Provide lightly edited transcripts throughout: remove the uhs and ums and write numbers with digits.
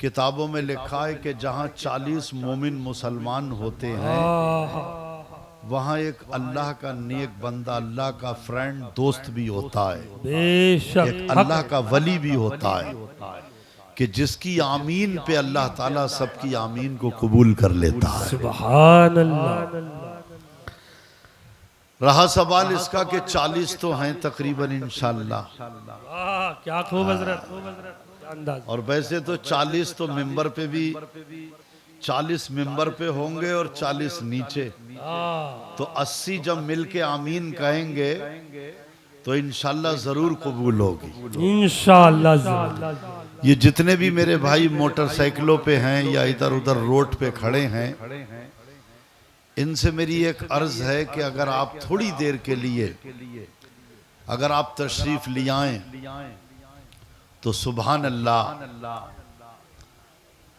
किताबों में लिखा है कि जहाँ 40 मोमिन मुसलमान होते हैं वहाँ एक अल्लाह का नेक बंदा, अल्लाह का फ्रेंड, दोस्त भी होता है, बेशक एक अल्लाह का वली भी होता है कि जिसकी आमीन पे अल्लाह ताला सबकी आमीन को कबूल कर लेता है। सुभान अल्लाह। रहा सवाल इसका कि 40 तो हैं तकरीबन इंशाअल्लाह, वाह क्या खूब हजरत, अंदाज। और वैसे तो 40 तो मिंबर पे भी 40 मिंबर पे होंगे और 40 नीचे, तो 80 जब मिल के आमीन कहेंगे तो इंशाअल्लाह जरूर कबूल होगी इंशाअल्लाह। ये जितने भी मेरे भाई मोटरसाइकिलों पे हैं या इधर उधर रोड पे खड़े हैं, इनसे मेरी एक अर्ज है कि अगर आप थोड़ी देर के लिए अगर आप तशरीफ ले आएं तो सुभान अल्लाह,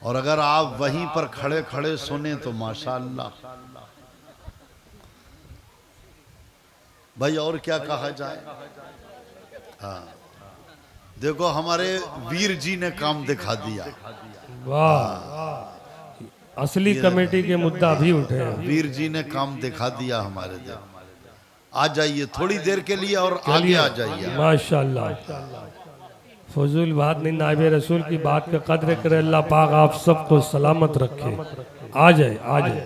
और अगर आप वहीं पर खड़े खड़े सुने तो माशाअल्लाह। भाई और क्या कहा जाए। हाँ देखो हमारे वीर जी ने काम दिखा दिया। वाह असली कमेटी के मुद्दा भी उठे। वीर जी ने काम दिखा दिया हमारे देव। आ जाइए थोड़ी देर के लिए और आगे आ जाइए। माशाअल्लाह। फजूल बात नहीं, नाइबे रसूल की बात का कद्र करे अल्लाह पाक आप सबको सलामत रखे। आ जाए आ जाए।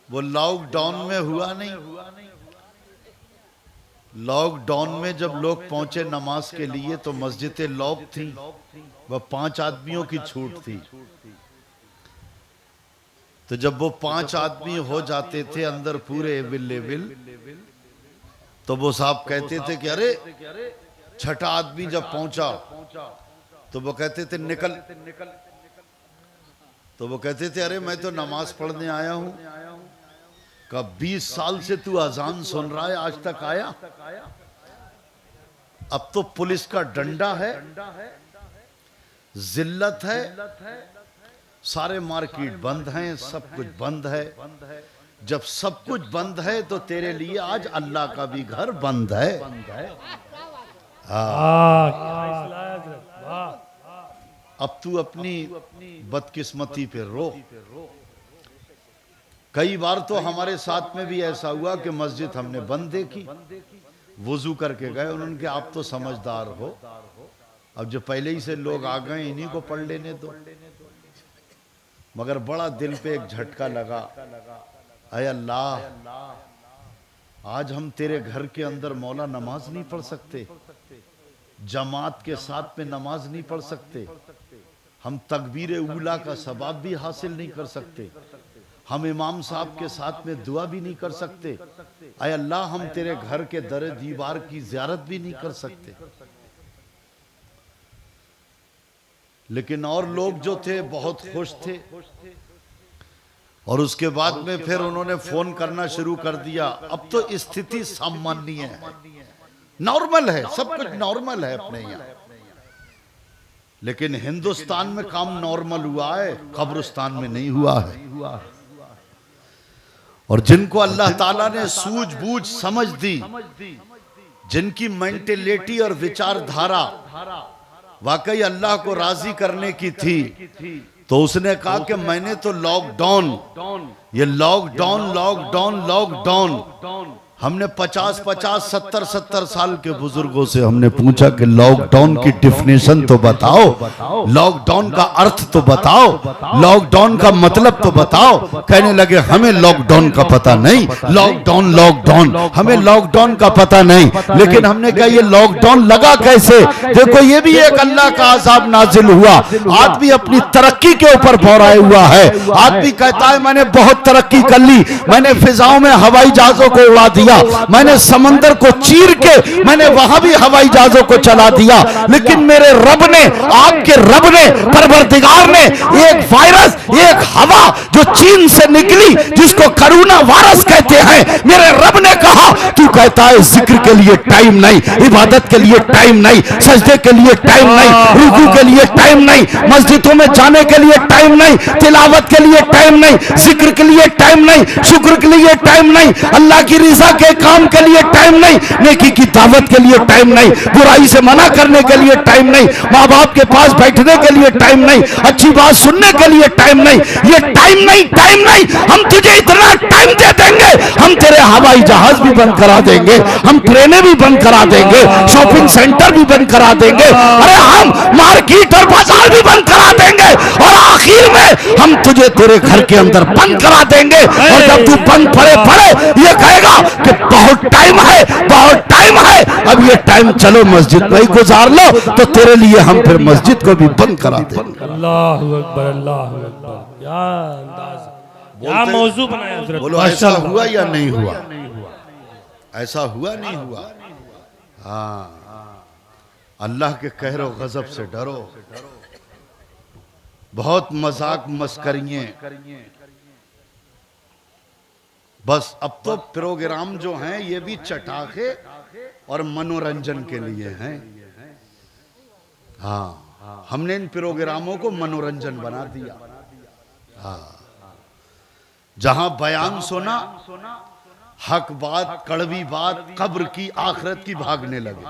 वो लॉकडाउन में हुआ नहीं, लॉकडाउन में जब लोग पहुंचे नमाज के लिए तो मस्जिदें लॉक थी, वह 5 आदमियों की छूट थी। तो जब वो 5 आदमी हो जाते थे अंदर पूरे अवेलेबल, तो वो साहब कहते थे कि अरे 6ठा आदमी जब पहुंचा तो वो कहते थे निकल। तो वो कहते थे अरे मैं तो नमाज पढ़ने आया हूं। कब 20 साल से तू अजान सुन रहा है, आज तक आया? अब तो पुलिस का डंडा है, जिल्लत है, सारे मार्केट बंद हैं, सब कुछ बंद है। जब सब कुछ बंद है तो तेरे लिए आज अल्लाह का भी घर बंद है। अब तू अपनी बदकिस्मती पे रो। कई बार तो हमारे साथ में भी ऐसा हुआ कि मस्जिद हमने बंद देखी, वुजू करके गए, उन्होंने कहा आप तो समझदार हो, अब जो पहले ही से लोग आ गए इन्हीं को पढ़ लेने दो। मगर बड़ा दिल पे एक झटका लगा, अय अल्लाह आज हम तेरे घर के अंदर मौला नमाज नहीं पढ़ सकते, जमात के साथ में नमाज नहीं पढ़ सकते, हम तकबीर उला का सवाब भी हासिल नहीं कर सकते, हम इमाम साहब के साथ में दुआ भी नहीं कर सकते। अय अल्लाह हम तेरे घर के दर दीवार की ज़ियारत भी नहीं कर सकते। लेकिन और लोग जो थे बहुत खुश थे, और उसके बाद में फिर उन्होंने फोन करना शुरू कर दिया। अब तो स्थिति सामान्य है, नॉर्मल है, सब कुछ नॉर्मल है अपने यहाँ। लेकिन हिंदुस्तान में काम नॉर्मल हुआ है, कब्रिस्तान में नहीं हुआ है। और जिनको अल्लाह ताला ने सूझबूझ समझ दी, जिनकी मेंटेलिटी और विचारधारा वाकई अल्लाह को राजी करने की थी, तो उसने कहा कि मैंने तो लॉकडाउन, ये लॉकडाउन लॉकडाउन लॉकडाउन, हमने 50-50 70-70 साल के बुजुर्गों से हमने पूछा कि लॉकडाउन की डिफिनेशन तो बताओ, लॉकडाउन का अर्थ तो बताओ, लॉकडाउन का मतलब तो बताओ। कहने लगे हमें लॉकडाउन का पता नहीं, लॉकडाउन लॉकडाउन हमें लॉकडाउन का पता नहीं। लेकिन हमने कहा ये लॉकडाउन लगा कैसे? देखो ये भी एक अल्लाह का अज़ाब नाजिल हुआ। आदमी अपनी तरक्की के ऊपर भौराए हुआ है। आदमी कहता है मैंने बहुत तरक्की कर ली, मैंने फिजाओं में हवाई जहाजों को उड़ा दिया, मैंने समंदर को चीर के मैंने वहां भी हवाई जहाजों को चला दिया। लेकिन मेरे रब ने, आपके रब ने, परवरदिगार ने एक वायरस, एक हवा जो चीन से निकली जिसको कोरोना वायरस कहते हैं, मेरे रब ने कहा तू कहता है जिक्र के लिए टाइम नहीं, इबादत के लिए टाइम नहीं, सजदे के लिए टाइम नहीं, रुकू के लिए टाइम नहीं, मस्जिदों में जाने के लिए टाइम नहीं, तिलावत के लिए टाइम नहीं, जिक्र के लिए टाइम नहीं, शुक्र के लिए टाइम नहीं, अल्लाह की रिज़ा के काम के लिए टाइम नहीं, नेकी की दावत के लिए टाइम नहीं, बुराई से मना करने के लिए टाइम नहीं, माँ बाप के पास बैठने के लिए टाइम नहीं, अच्छी बात सुनने के लिए टाइम नहीं। ये टाइम नहीं, हम तुझे इतना टाइम दे देंगे, हम तेरे हवाई जहाज भी बंद करा देंगे, हम ट्रेनें भी बंद करा देंगे, शॉपिंग सेंटर भी बंद करा देंगे, अरे हम मार्केट और बाजार भी बंद करा देंगे, और आखिर में हम तुझे तेरे घर के अंदर बंद करा देंगे। और जब तू बंद पड़े ये कहेगा कि बहुत टाइम है, अब ये टाइम चलो मस्जिद में ही गुजार लो, तो तेरे लिए हम फिर मस्जिद को भी बंद करा देंगे। अल्लाहु अकबर, अल्लाहु अकबर। क्या अंदाज, क्या मौजू बनाया हजरत। बोलो ऐसा हुआ या नहीं हुआ? ऐसा हुआ नहीं हुआ? हाँ, अल्लाह के कहरो गजब से डरो। बहुत मजाक मस्करियां, बस अब तो प्रोग्राम जो हैं ये भी चटाखे और मनोरंजन के लिए हैं। हाँ, हमने इन प्रोग्रामों को मनोरंजन बना दिया। हाँ, जहां बयान सुना, हक बात, कड़वी बात, कब्र की, आखिरत की भागने लगे।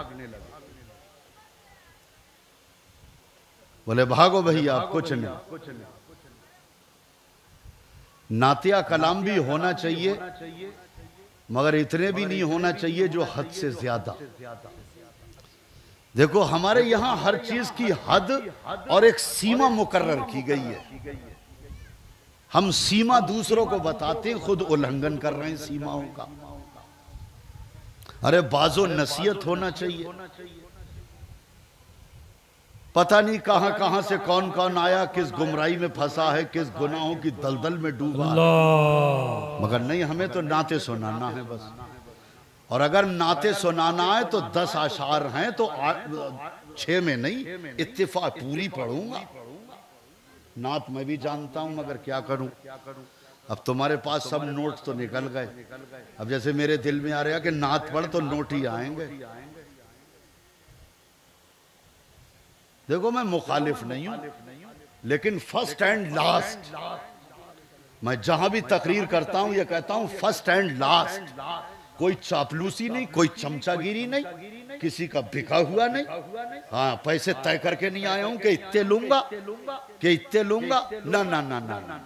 बोले भागो भैया, कुछ नहीं। नातिया कलाम भी होना चाहिए, मगर इतने भी नहीं होना चाहिए जो हद से ज्यादा। देखो हमारे यहां हर चीज की हद और एक सीमा मुकर्रर की गई है। हम सीमा दूसरों को बताते, खुद उल्लंघन कर रहे हैं सीमाओं का। अरे बाजो नसीहत होना चाहिए। पता नहीं कहां कहां से कौन कौन आया, किस गुमराही में फंसा है, किस गुनाहों की दलदल में डूबा है। मगर नहीं, हमें तो नाते सुनाना है बस। और अगर नाते सुनाना है तो 10 आशार हैं, तो 6 में नहीं, इत्तिफाक पूरी पढ़ूंगा। नात मैं भी जानता हूं, मगर क्या करूं, अब तुम्हारे पास सब नोट तो निकल गए। अब जैसे मेरे दिल में आ रहा कि नात पढ़ तो नोट ही आएंगे। देखो मैं मुखालिफ नहीं हूं, लेकिन फर्स्ट एंड लास्ट, मैं जहां भी तकरीर करता हूं ये कहता हूं फर्स्ट एंड लास्ट। कोई चापलूसी नहीं, कोई चमचागिरी नहीं, किसी का बिका हुआ नहीं। हाँ, पैसे तय करके नहीं आया हूं कि इतने लूंगा, कि इतने लूंगा। ना ना ना ना,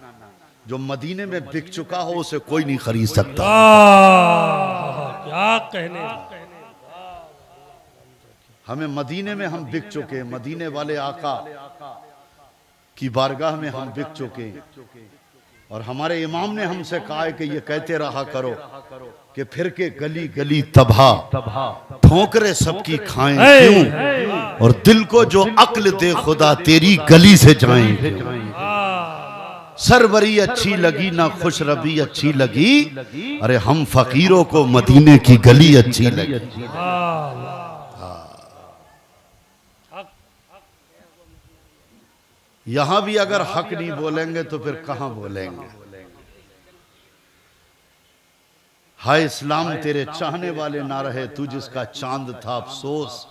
जो मदीने में बिक चुका हो उसे कोई नहीं खरीद सकता। क्या कहने, हमें मदीने में हम बिक चुके, मदीने वाले आका की बारगाह में हम बिक चुके। और हमारे इमाम ने हमसे कहा है कि ये कहते रहा करो कि फिर के गली गली तबाह, ठोकरे सबकी खाएं क्यों, और दिल को जो अक्ल दे खुदा तेरी गली से जाएंगे। सरवरी अच्छी लगी ना खुश रबी अच्छी लगी, अरे हम फकीरों को मदीने की गली अच्छी लगी। यहां भी अगर हक नहीं बोलेंगे तो फिर कहां बोलेंगे। हाय इस्लाम तेरे चाहने वाले ना रहे, तू जिसका चांद था अफसोस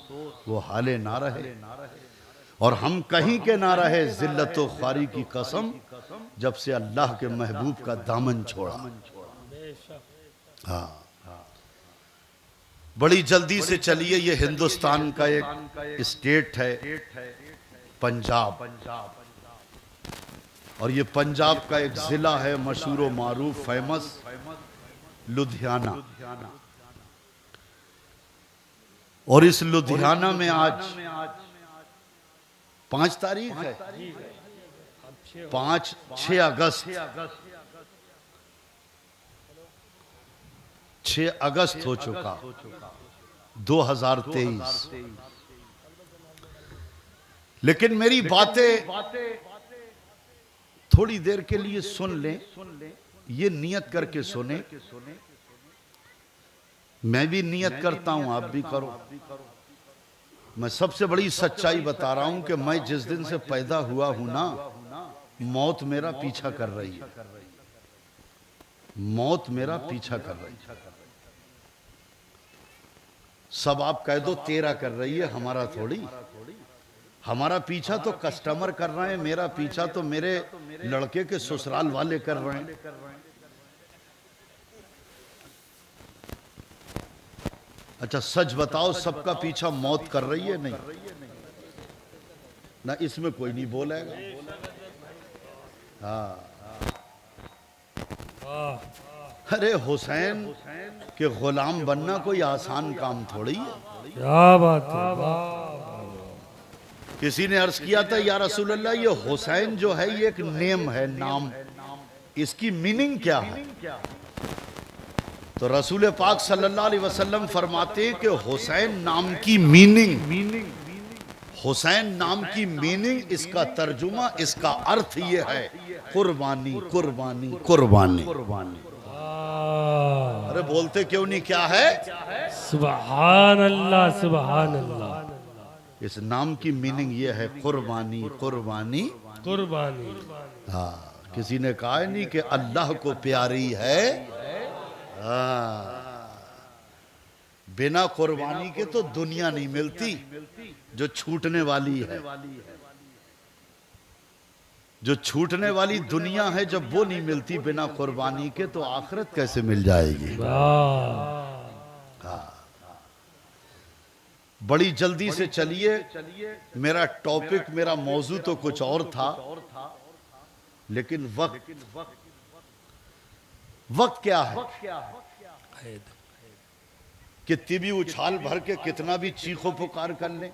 वो हाले ना रहे। और हम कहीं के ना रहे, जिल्लत व ख्वारी की कसम, जब से अल्लाह के महबूब का दामन छोड़ा। हाँ, बड़ी जल्दी से चलिए। ये हिंदुस्तान का एक स्टेट है पंजाब, और ये पंजाब का एक जिला है मशहूर व मारूफ, फेमस, लुधियाना। और इस लुधियाना में आज 5 तारीख है, 6 अगस्त, 6 अगस्त हो चुका 2023। लेकिन मेरी बातें थोड़ी देर के लिए सुन लें, ये नियत करके सुने। मैं भी नियत करता हूं, आप भी करो। मैं सबसे बड़ी सच्चाई बता रहा हूं कि मैं जिस दिन से पैदा हुआ हूं ना, मौत मेरा पीछा कर रही है। मौत मेरा पीछा कर रही है। सब आप कह दो तेरा कर रही है, हमारा थोड़ी। हमारा पीछा तो कस्टमर कर रहे हैं, मेरा पीछा तो मेरे लड़के के ससुराल वाले कर रहे हैं। अच्छा सच बताओ, सबका पीछा मौत कर रही है? नहीं ना, इसमें कोई नहीं बोलेगा। हाँ, अरे हुसैन के गुलाम बनना कोई आसान काम थोड़ी है। क्या बात है, वाह। किसी ने अर्ज किया था, या रसूल अल्लाह, ये हुसैन जो है ये एक नेम है, नाम, इसकी मीनिंग क्या है? तो रसूल पाक सल्लल्लाहु अलैहि वसल्लम फरमाते हैं कि हुसैन नाम की मीनिंग, हुसैन नाम की मीनिंग, इसका तर्जुमा, इसका अर्थ ये है, कुर्बानी कुर्बानी कुर्बानी। अरे बोलते क्यों नहीं? क्या है? सुभान अल्लाह, सुभान अल्लाह। इस नाम की मीनिंग ये है, कुर्बानी कुर्बानी कुर्बानी। हाँ, किसी ने कहा है नहीं कि अल्लाह को प्यारी है। हाँ, बिना कुर्बानी के तो दुनिया नहीं मिलती, जो छूटने वाली है। जो छूटने वाली दुनिया है, जब वो नहीं मिलती बिना कुर्बानी के, तो आखिरत कैसे मिल जाएगी? बड़ी जल्दी से चलिए, मेरा टॉपिक, मेरा मौजू तो कुछ और था, लेकिन वक्त क्या है कि तिबी उछाल भर के कितना भी चीखो पुकार कर ले।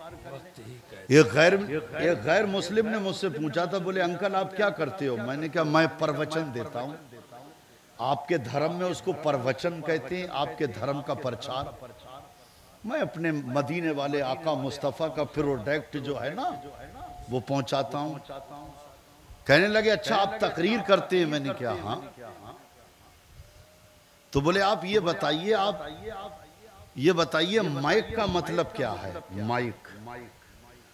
एक गैर मुस्लिम ने मुझसे पूछा था, बोले अंकल आप क्या करते हो? मैंने कहा मैं प्रवचन देता हूं। आपके धर्म में उसको प्रवचन कहते हैं, आपके धर्म का प्रचार। मैं अपने मदीने वाले आका मुस्तफ़ा का प्रोडक्ट जो है ना, वो पहुंचाता हूं। कहने लगे अच्छा आप तकरीर करते हैं? मैंने कहा हाँ। तो बोले आप ये बताइए माइक का मतलब क्या है? माइक।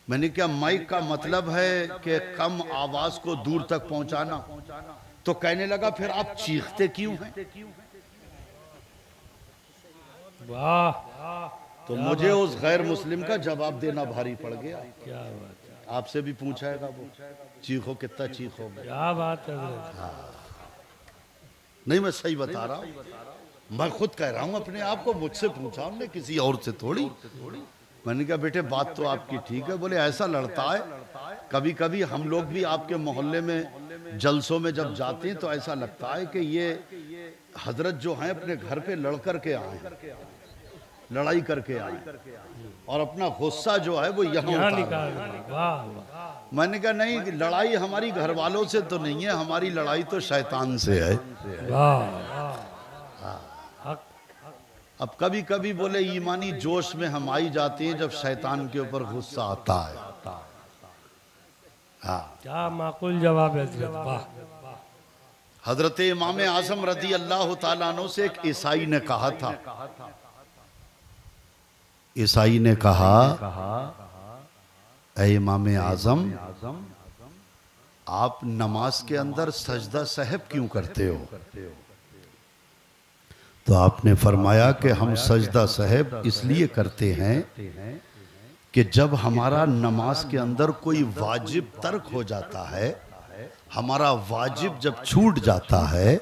मैंने कहा माइक का मतलब है कि कम आवाज को दूर तक पहुंचाना। तो कहने लगा फिर आप चीखते क्यों हैं? वाह। तो मुझे उस गैर मुस्लिम का जवाब देना भारी पड़ गया। क्या बात है, आपसे भी पूछाएगा वो, चीखो कितना चीखोगे? क्या बात है। नहीं मैं सही बता रहा हूँ, मैं खुद कह रहा हूँ अपने आप को, मुझसे पूछा हमने, किसी और से थोड़ी। मैंने कहा बेटे बात तो आपकी ठीक है। बोले ऐसा लड़ता है, कभी कभी हम लोग भी आपके मोहल्ले में जलसों में जब जाते हैं तो ऐसा लगता है कि ये हजरत जो हैं अपने घर पे लड़ करके आए, लड़ाई करके आए, और अपना गुस्सा जो है वो यहाँ निकाल। वाह। मैंने कहा नहीं, लड़ाई हमारी घर वालों से तो नहीं है, हमारी लड़ाई तो शैतान से है। अब कभी कभी बोले ईमानी जोश में हम आई जाते हैं जब शैतान के ऊपर गुस्सा आता है। हाँ, क्या माकूल जवाब है हजरत। वाह। हजरत इमाम आजम रदी अल्लाह ताला अन्हु से एक ईसाई ने कहा था, ईसाई ने कहा ऐ इमाम आजम, आप नमाज के अंदर सजदा सहब क्यों करते हो? तो आपने फरमाया कि हम सजदा सहब इसलिए करते हैं कि जब हमारा नमाज के अंदर कोई वाजिब तर्क हो जाता है, हमारा वाजिब जब छूट जाता है,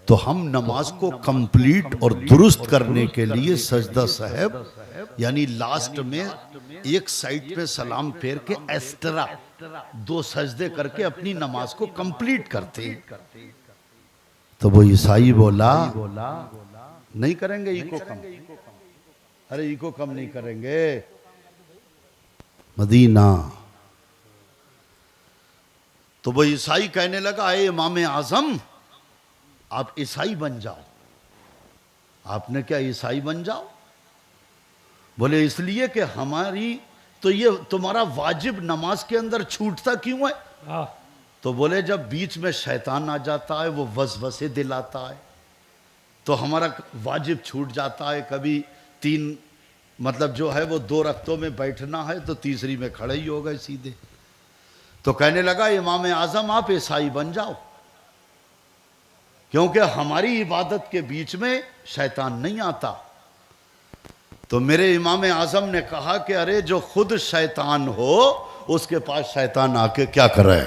तो हम नमाज को कंप्लीट और दुरुस्त करने के लिए सजदा सहब, यानी लास्ट में एक साइड पे सलाम फेर के एक्स्ट्रा 2 सजदे करके अपनी नमाज को कंप्लीट करते हैं। तो वो ईसाई बोला नहीं करेंगे इको कम। अरे इको कम नहीं करेंगे, मदीना। तो वो ईसाई कहने लगा ए इमाम आजम, आप ईसाई बन जाओ। आपने क्या ईसाई बन जाओ? बोले इसलिए कि हमारी तो ये तुम्हारा वाजिब नमाज के अंदर छूटता क्यों है? तो बोले जब बीच में शैतान आ जाता है, वो वसवसे दिलाता है, तो हमारा वाजिब छूट जाता है। कभी 3 मतलब जो है वो 2 रक्तों में बैठना है तो तीसरी में खड़े ही हो गए सीधे। तो कहने लगा इमाम आजम आप ईसाई बन जाओ, क्योंकि हमारी इबादत के बीच में शैतान नहीं आता। तो मेरे इमाम आजम ने कहा कि अरे जो खुद शैतान हो उसके पास शैतान आके क्या कर रहा है?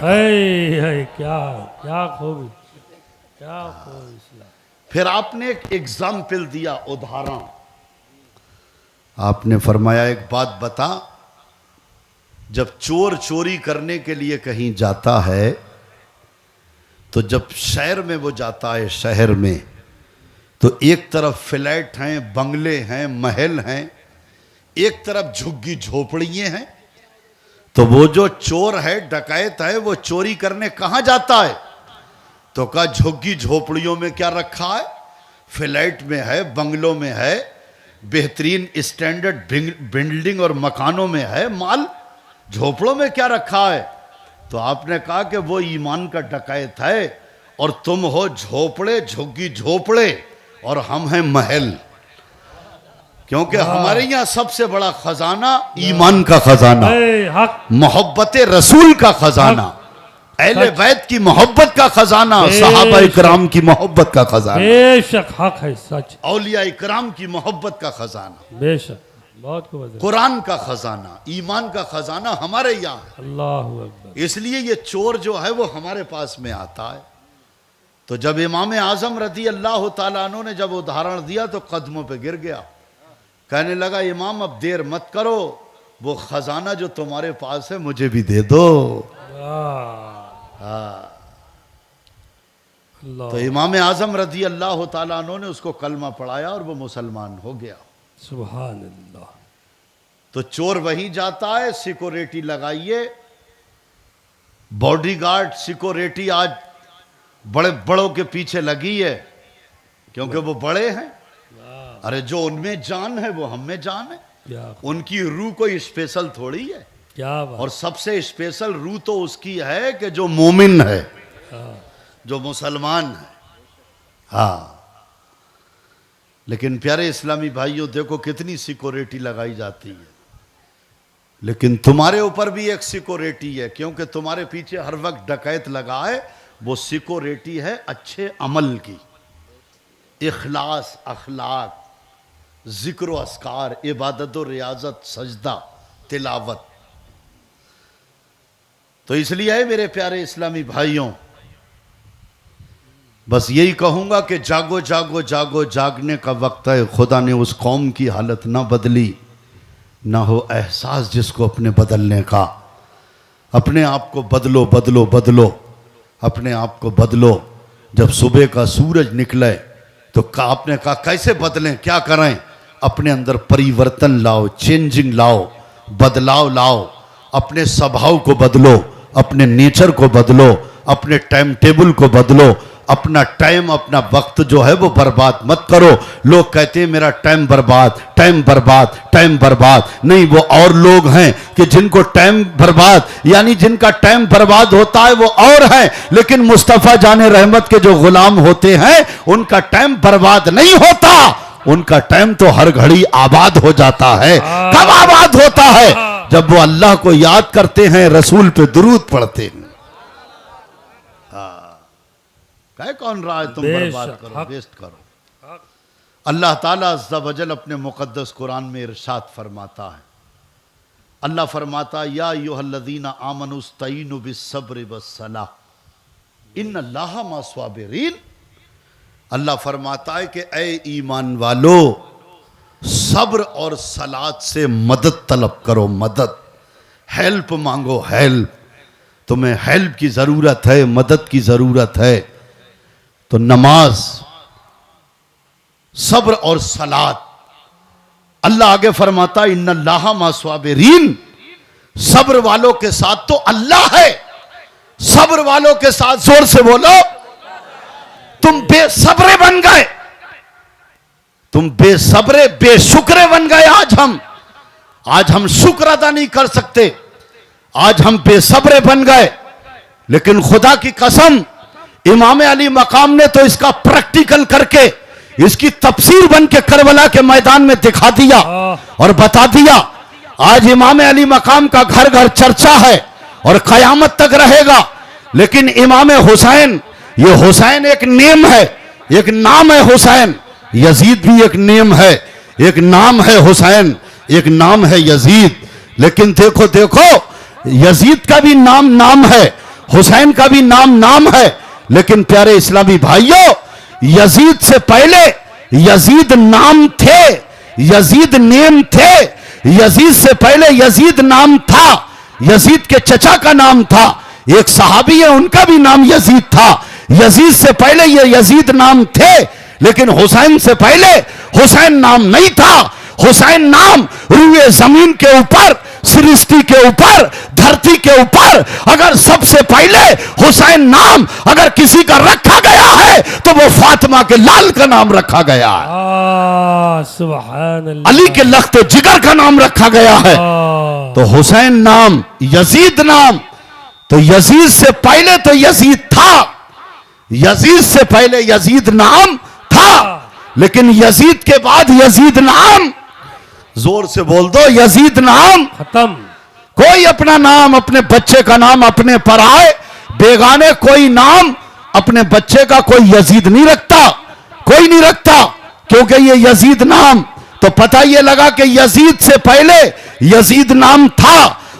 क्या क्या खूब, क्या खूब। फिर आपने एक एग्जाम्पल दिया, उदाहरण। आपने फरमाया एक बात बता, जब चोर चोरी करने के लिए कहीं जाता है तो जब शहर में वो जाता है, शहर में, तो एक तरफ फ्लैट हैं, बंगले हैं, महल हैं, एक तरफ झुग्गी झोपड़ियाँ हैं। तो वो जो चोर है, डकैत है, वो चोरी करने कहाँ जाता है? तो कहा झुग्गी झोपड़ियों में क्या रखा है? फ्लैट में है, बंगलों में है, बेहतरीन स्टैंडर्ड बिल्डिंग और मकानों में है माल, झोपड़ों में क्या रखा है? तो आपने कहा कि वो ईमान का डकैत है और तुम हो झोपड़े, झुग्गी झोपड़े, और हम हैं महल। क्योंकि हमारे यहाँ सबसे बड़ा खजाना ईमान का खजाना, मोहब्बत रसूल का खजाना, अहले बैत की मोहब्बत का खजाना, सहाबा इकराम की मोहब्बत का खजाना, बेशक हक है, सच, औलिया इकराम की मोहब्बत का खजाना, बेशक बहुत खूब, कुरान का खजाना, ईमान का खजाना हमारे यहाँ है। अल्लाहु अकबर। इसलिए ये चोर जो है वो हमारे पास में आता है। तो जब इमाम आजम रज़ी अल्लाह ताला अन्हु ने जब उदाहरण दिया तो कदमों पे गिर गया, कहने लगा इमाम अब देर मत करो, वो खजाना जो तुम्हारे पास है मुझे भी दे दो। तो इमाम आजम रज़ी अल्लाह ताला अन्हु ने उसको कलमा पढ़ाया और वो मुसलमान हो गया। सुभान अल्लाह। तो चोर वहीं जाता है, सिक्योरिटी लगाइए, बॉडीगार्ड सिक्योरिटी आज बड़े बड़ों के पीछे लगी है, क्योंकि वो बड़े हैं। अरे जो उनमें जान है वो हम में जान है। उनकी रूह कोई स्पेशल थोड़ी है। क्या बात। और सबसे स्पेशल रूह तो उसकी है कि जो मोमिन है, जो मुसलमान है। हाँ, लेकिन प्यारे इस्लामी भाइयों देखो कितनी सिक्योरिटी लगाई जाती है, लेकिन तुम्हारे ऊपर भी एक सिक्योरिटी है, क्योंकि तुम्हारे पीछे हर वक्त डकैत लगा है। वो सिक्योरिटी है अच्छे अमल की, इखलास, अखलाक, जिक्र व अस्कार, इबादत और रियाजत, सजदा, तिलावत। तो इसलिए है मेरे प्यारे इस्लामी भाइयों, बस यही कहूंगा कि जागो जागो जागो, जागने का वक्त है। खुदा ने उस कौम की हालत ना बदली, ना हो एहसास जिसको अपने बदलने का। अपने आप को बदलो बदलो बदलो, अपने आप को बदलो। जब सुबह का सूरज निकले तो आपने कहा कैसे बदलें, क्या करें? अपने अंदर परिवर्तन लाओ, चेंजिंग लाओ, बदलाव लाओ। अपने स्वभाव को बदलो, अपने नेचर को बदलो, अपने टाइम टेबल को बदलो। अपना टाइम, अपना वक्त जो है वो बर्बाद मत करो। लोग कहते हैं मेरा टाइम बर्बाद, टाइम बर्बाद, टाइम बर्बाद। नहीं, वो और लोग हैं कि जिनको टाइम बर्बाद, यानी जिनका टाइम बर्बाद होता है वो और है, लेकिन मुस्तफ़ा जाने रहमत के जो गुलाम होते हैं उनका टाइम बर्बाद नहीं होता, उनका टाइम तो हर घड़ी आबाद हो जाता है। कब आबाद होता है? जब वो अल्लाह को याद करते हैं, रसूल पे दुरूद पढ़ते हैं। कहे कौन रहा है तुम बर्बाद करो, वेस्ट करो। अल्लाह ताला अज़्ज़ा वजल अपने मुक़द्दस कुरान में इरशाद फरमाता है, अल्लाह फरमाता या अय्युहल्लज़ीना आमनुस्तईनु बिस्सब्रि वस्सलाह इन्नल्लाहा मअस्साबिरीन। अल्लाह फरमाता है कि ए ईमान वालो, सब्र और सलात से मदद तलब करो, मदद, हेल्प मांगो, हेल्प। तुम्हें हेल्प की ज़रूरत है, मदद की ज़रूरत है, तो नमाज, सब्र और सलात। अल्लाह आगे फरमाता इन्नल्लाहा मअस्साबिरीन, सब्र वालों के साथ तो अल्लाह है। सब्र वालों के साथ जोर से बोलो। तुम बेसब्रे बन गए, तुम बेसब्रे बेशुक्रे बन गए। आज हम शुक्र अदा नहीं कर सकते, आज हम बेसब्रे बन गए। लेकिन खुदा की कसम, इमाम अली मकाम ने तो इसका प्रैक्टिकल करके, इसकी तफसीर बन के करबला के मैदान में दिखा दिया और बता दिया। आज इमाम अली मकाम का घर घर चर्चा है और कयामत तक रहेगा। लेकिन इमाम हुसैन, ये हुसैन एक नेम है, एक नाम है हुसैन। यजीद भी एक नेम है, एक नाम है हुसैन, एक नाम है यजीद। लेकिन देखो देखो, यजीद का भी नाम है, हुसैन का भी नाम है। लेकिन प्यारे इस्लामी भाइयों, यजीद से पहले यजीद नाम थे, यजीद नेम थे, यजीद से पहले यजीद नाम था, यजीद के चचा का नाम था, एक सहाबी है उनका भी नाम यजीद था। यजीद से पहले ये यजीद नाम थे, लेकिन हुसैन से पहले हुसैन नाम नहीं था। हुसैन नाम रुए जमीन के ऊपर, सृष्टि के ऊपर, धरती के ऊपर अगर सबसे पहले हुसैन नाम अगर किसी का रखा गया है तो वो फातिमा के लाल का नाम रखा गया है, सुभान अल्लाह। अली के लख्त जिगर का नाम रखा गया है। तो हुसैन नाम, यजीद नाम, तो यजीद से पहले तो यजीद था, यजीद से पहले यजीद नाम था, लेकिन यजीद के बाद यजीद नाम, जोर से बोल दो, यजीद नाम खत्म। कोई अपना नाम, अपने बच्चे का नाम अपने पराए बेगाने कोई नाम अपने बच्चे का कोई यजीद नहीं रखता, कोई नहीं रखता, क्योंकि ये यजीद नाम तो पता ये लगा कि यजीद से पहले यजीद नाम था,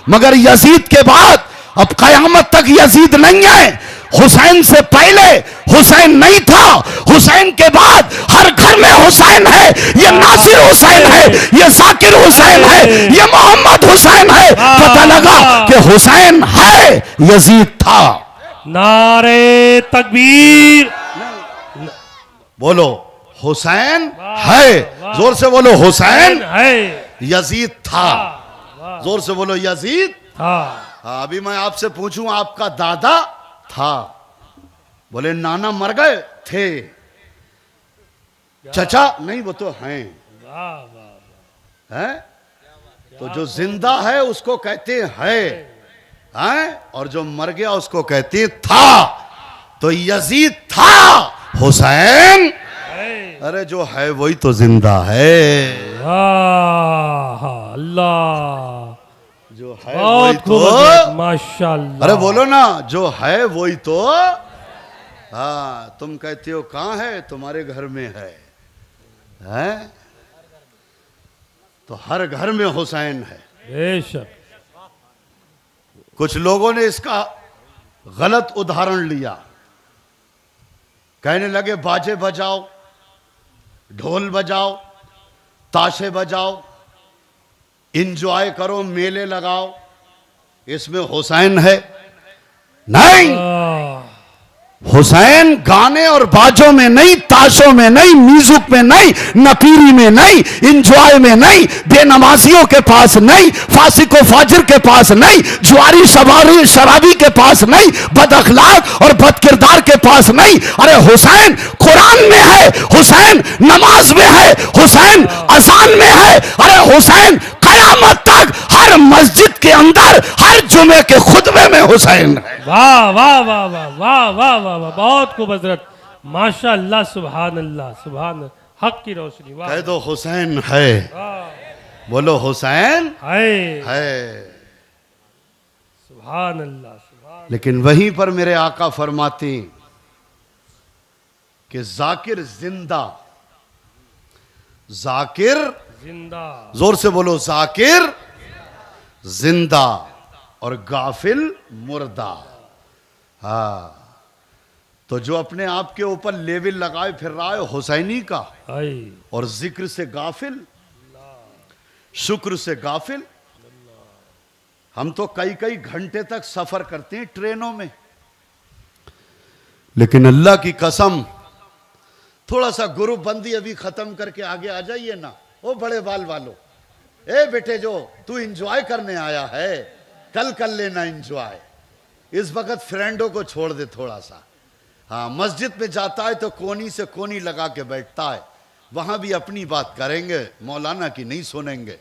मगर यजीद के बाद अब कयामत तक यजीद नहीं है। हुसैन से पहले हुसैन नहीं था, हुसैन के बाद हर घर में हुसैन है। ये नासिर हुसैन है, ये जाकिर हुसैन है, ये मोहम्मद हुसैन है। पता लगा कि हुसैन है, यजीद था। नारे तकबीर। बोलो हुसैन है, जोर से बोलो हुसैन है, यजीद था, जोर से बोलो यजीद। हाँ। अभी मैं आपसे पूछूं, आपका दादा था, बोले नाना मर गए थे, चचा नहीं वो तो हैं, हैं? तो जो जिंदा है उसको कहते हैं, और जो मर गया उसको कहते था। तो यजीद था, हुसैन अरे जो है वही तो जिंदा है, अल्लाह जो है वही बहुत तो, माशाअल्लाह। अरे बोलो ना, जो है वही तो। हाँ, तुम कहते हो कहां है, तुम्हारे घर में है? तो हर घर में हुसैन है। बेशक। कुछ लोगों ने इसका गलत उदाहरण लिया, कहने लगे बाजे बजाओ, ढोल बजाओ, ताशे बजाओ, इंजॉय करो, मेले लगाओ, इसमें हुसैन है। नहीं, हुसैन गाने और बाजों में नहीं, ताशों में नहीं, म्यूजिक में नहीं, नपीरी में नहीं, इंजॉय में नहीं, बेनमाजियों के पास नहीं, फासिको फाजिर के पास नहीं, जुआरी सवारी शराबी के पास नहीं, बद अखलाक और बद किरदार के पास नहीं। अरे हुसैन कुरान में है, हुसैन नमाज में है, हुसैन अजान में है। अरे हुसैन कयामत तक हर मस्जिद के अंदर, हर जुमे के खुतबे में हुसैन है। वाह वाह वाह वाह वाह वाह वाह वाह, बहुत खूब हजरत, माशाअल्लाह, सुभान अल्लाह, सुभान, हक की रोशनी। वाह, कह दो हुसैन है, बोलो हुसैन है, सुभान अल्लाह, सुभान। लेकिन वहीं पर मेरे आका फरमाते कि जाकिर जिंदा, जाकिर जिंदा, जोर से बोलो, जाकिर जिंदा और गाफिल मुर्दा। हाँ, तो जो अपने आप के ऊपर लेवल लगाए फिर रहा है हुसैनी का, और जिक्र से गाफिल, शुक्र से गाफिल। हम तो कई कई घंटे तक सफर करते हैं ट्रेनों में, लेकिन अल्लाह की कसम, थोड़ा सा ग्रुप बंदी अभी खत्म करके आगे आ जाइए ना, ओ बड़े बाल वालों, ए बेटे, जो तू इंजॉय करने आया है कल कर लेना इंजॉय, इस वक्त फ्रेंडों को छोड़ दे थोड़ा सा। हाँ, मस्जिद में जाता है तो कोनी से कोनी लगा के बैठता है, वहां भी अपनी बात करेंगे, मौलाना की नहीं सुनेंगे।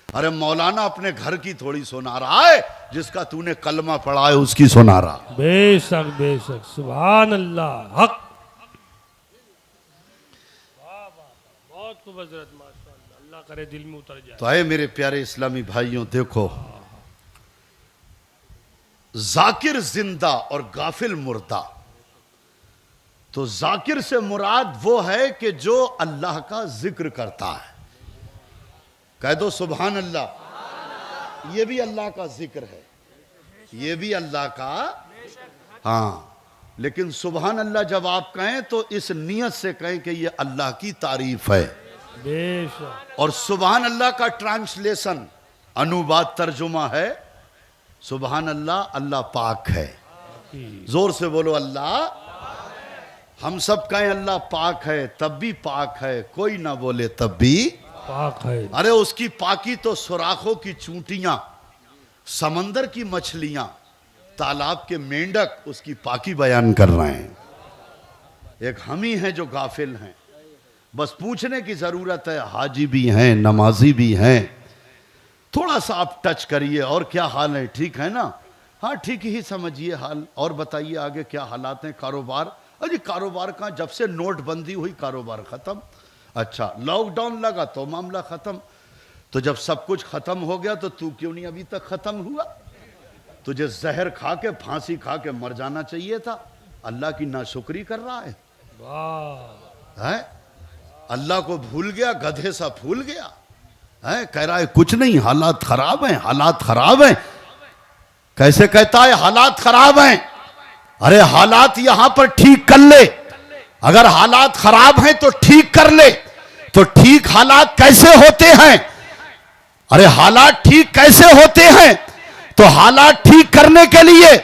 अरे मौलाना अपने घर की थोड़ी सुना रहा है, जिसका तूने कलमा पढ़ा है उसकी सुना रहा। बेशक बेशक, सुभान अल्लाह, हक। बहुत खूब हजरत, माशाअल्लाह, अल्लाह करे दिल में उतर जाए। तो आए मेरे प्यारे इस्लामी भाइयों, देखो, जाकिर जिंदा और गाफिल मुर्दा। तो जाकिर से मुराद वो है कि जो अल्लाह का जिक्र करता है। कह दो सुभान अल्लाह, ये भी अल्लाह का जिक्र है, ये भी अल्लाह का। हाँ, लेकिन सुभान अल्लाह जब आप कहें तो इस नियत से कहें कि ये अल्लाह की तारीफ है। बेशक। और सुबहान अल्लाह का ट्रांसलेशन अनुवाद तर्जुमा है सुबहान अल्लाह, अल्लाह पाक है। जोर से बोलो अल्लाह। हम सब कहें अल्लाह पाक है, तब भी पाक है, कोई ना बोले तब भी पाक है। अरे उसकी पाकी तो सुराखों की चूंटियां, समंदर की मछलियां, तालाब के मेंढक उसकी पाकी बयान कर रहे हैं। एक हम ही हैं जो गाफिल हैं। बस पूछने की जरूरत है, हाजी भी हैं, नमाजी भी हैं। थोड़ा सा आप टच करिए, और क्या हाल है, ठीक है ना? हाँ ठीक ही समझिए हाल। और बताइए आगे क्या हालात हैं? कारोबार, अरे कारोबार का जब से नोटबंदी हुई कारोबार खत्म। अच्छा लॉकडाउन लगा तो मामला खत्म। तो जब सब कुछ खत्म हो गया तो तू क्यों नहीं अभी तक खत्म हुआ? तुझे जहर खा के, फांसी खा के मर जाना चाहिए था। अल्लाह की नाशुक्री कर रहा है, है? अल्लाह को भूल गया, गधे सा फूल गया है। कह रहा है कुछ नहीं, हालात खराब हैं, हालात खराब हैं। कैसे कहता है हालात खराब हैं? अरे हालात यहां पर ठीक कर ले। अगर हालात खराब हैं तो ठीक कर ले। तो ठीक हालात कैसे होते हैं? अरे हालात ठीक कैसे होते हैं? तो हालात ठीक करने के लिए